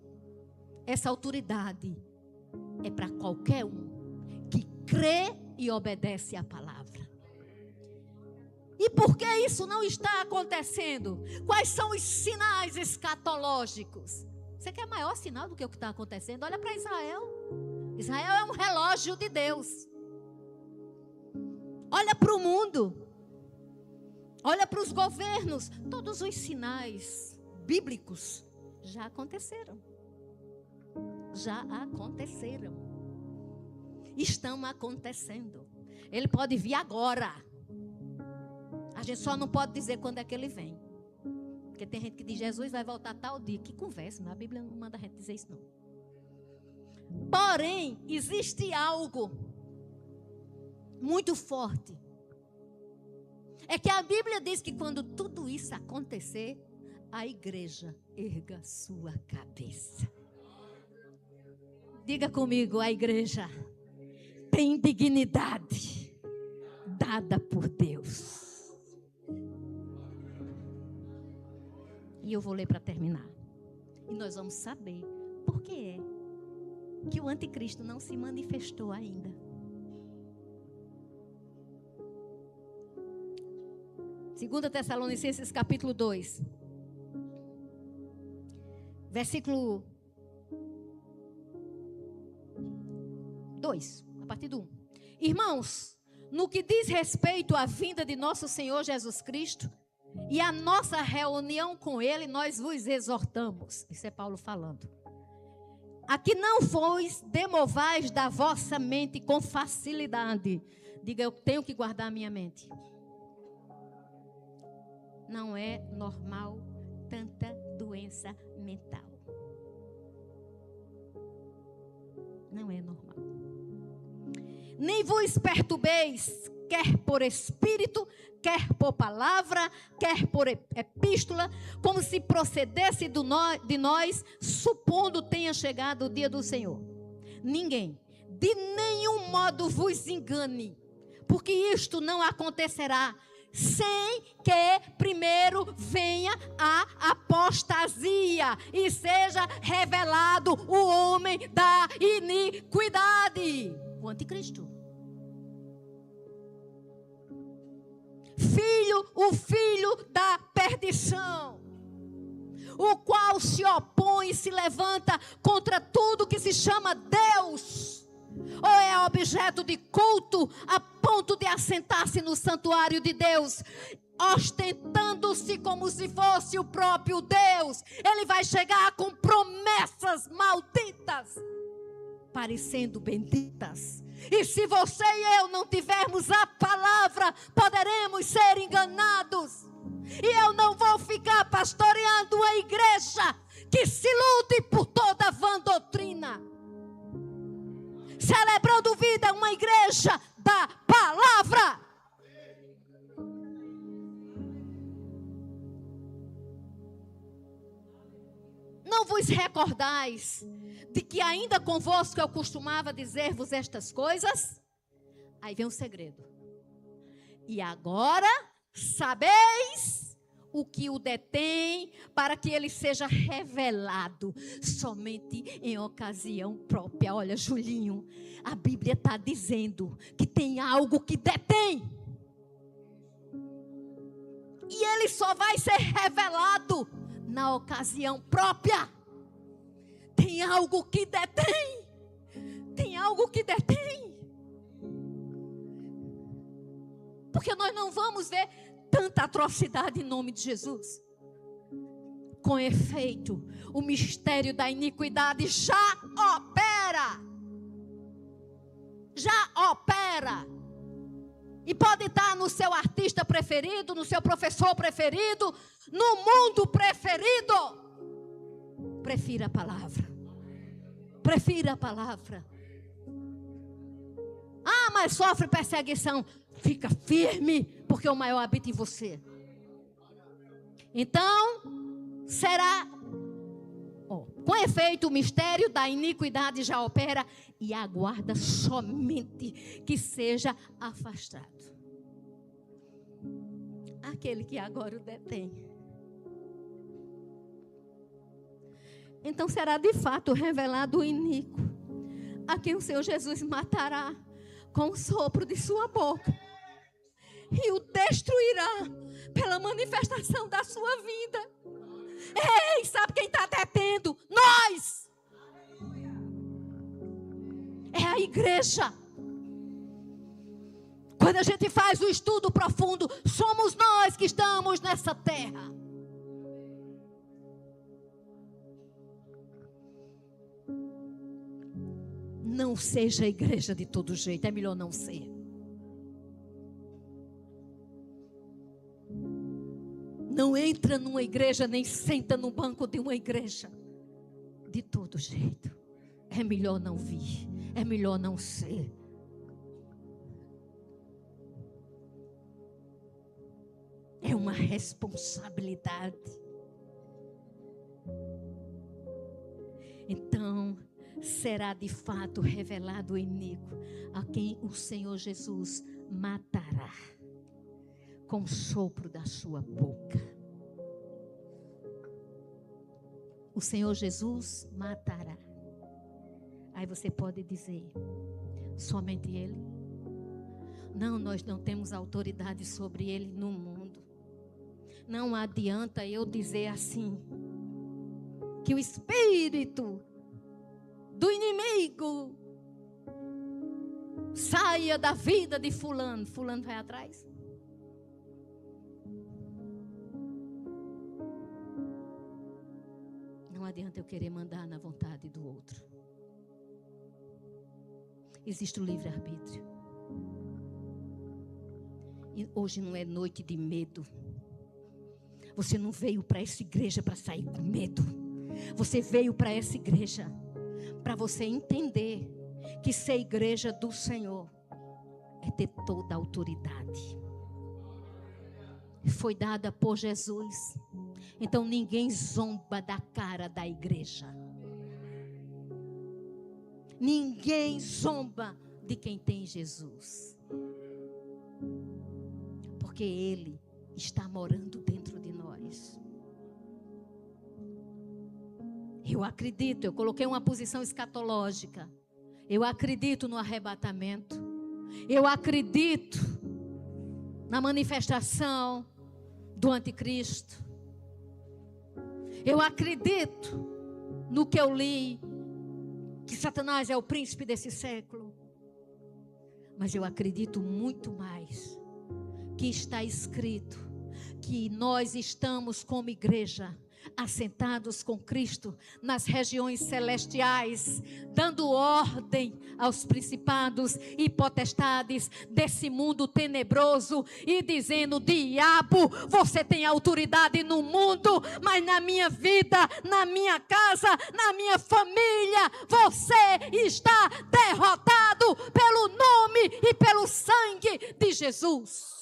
Essa autoridade é para qualquer um que crê e obedece à palavra. E por que isso não está acontecendo? Quais são os sinais escatológicos? Você quer maior sinal do que o que está acontecendo? Olha para Israel. Israel é um relógio de Deus. Olha para o mundo. Olha para os governos. Todos os sinais bíblicos já aconteceram. Já aconteceram. Estão acontecendo. Ele pode vir agora. A gente só não pode dizer quando é que ele vem. Porque tem gente que diz, Jesus vai voltar tal dia. Que conversa, mas a Bíblia não manda a gente dizer isso não. Porém, existe algo muito forte. É que a Bíblia diz que quando tudo isso acontecer, a igreja erga sua cabeça. Diga comigo, a igreja tem dignidade dada por Deus. E eu vou ler para terminar. E nós vamos saber por que é que o anticristo não se manifestou ainda. 2 Tessalonicenses capítulo 2. Versículo 2, a partir do 1. Irmãos, no que diz respeito à vinda de nosso Senhor Jesus Cristo e a nossa reunião com Ele, nós vos exortamos. Isso é Paulo falando. A que não vos demovais da vossa mente com facilidade. Diga, eu tenho que guardar a minha mente. Não é normal tanta doença mental. Não é normal. Nem vos perturbeis, quer por espírito, quer por palavra, quer por epístola, como se procedesse de nós, supondo tenha chegado o dia do Senhor. Ninguém, de nenhum modo vos engane, porque isto não acontecerá, sem que primeiro venha a apostasia e seja revelado o homem da iniquidade, o anticristo. O filho da perdição, o qual se opõe e se levanta contra tudo que se chama Deus, ou é objeto de culto, a ponto de assentar-se no santuário de Deus, ostentando-se como se fosse o próprio Deus. Ele vai chegar com promessas malditas, parecendo benditas, E se você e eu não tivermos a palavra, poderemos ser enganados. E eu não vou ficar pastoreando uma igreja que se ilude por toda vã doutrina. Celebrando vida, uma igreja da palavra. Não vos recordais de que ainda convosco eu costumava dizer-vos estas coisas? Aí vem o segredo. E agora sabeis o que o detém, para que ele seja revelado somente em ocasião própria. Olha, Julinho, a Bíblia está dizendo que tem algo que detém. E ele só vai ser revelado na ocasião própria. Tem algo que detém. Tem algo que detém. Porque nós não vamos ver tanta atrocidade em nome de Jesus. Com efeito, o mistério da iniquidade já opera. Já opera. E pode estar no seu artista preferido, no seu professor preferido, no mundo preferido. Prefira a palavra. Prefira a palavra. Ah, mas sofre perseguição. Fica firme, porque o maior habita em você. Então, será... com efeito, o mistério da iniquidade já opera e aguarda somente que seja afastado aquele que agora o detém. Então será de fato revelado o iníquo, a quem o Senhor Jesus matará com o sopro de sua boca e o destruirá pela manifestação da sua vinda. Ei, sabe quem está detendo? Nós! É a igreja. Quando a gente faz o estudo profundo, somos nós que estamos nessa terra. Não seja a igreja de todo jeito, é melhor não ser. Não entra numa igreja, nem senta no banco de uma igreja. De todo jeito. É melhor não vir. É melhor não ser. É uma responsabilidade. Então, será de fato revelado o iníquo, a quem o Senhor Jesus matará com o sopro da sua boca. O Senhor Jesus matará. Aí você pode dizer, somente Ele? Não, nós não temos autoridade sobre Ele no mundo. Não adianta eu dizer assim, que o espírito do inimigo saia da vida de fulano. Fulano vai atrás? Não adianta eu querer mandar na vontade do outro. Existe o livre-arbítrio. E hoje não é noite de medo. Você não veio para essa igreja para sair com medo. Você veio para essa igreja para você entender que ser igreja do Senhor é ter toda a autoridade. Foi dada por Jesus. Então ninguém zomba da cara da igreja. Ninguém zomba de quem tem Jesus. Porque Ele está morando dentro de nós. Eu acredito, eu coloquei uma posição escatológica. Eu acredito no arrebatamento. Eu acredito na manifestação do anticristo. Eu acredito no que eu li, que Satanás é o príncipe desse século. Mas eu acredito muito mais que está escrito que nós estamos como igreja assentados com Cristo nas regiões celestiais, dando ordem aos principados e potestades desse mundo tenebroso e dizendo: diabo, você tem autoridade no mundo, mas na minha vida, na minha casa, na minha família, você está derrotado pelo nome e pelo sangue de Jesus.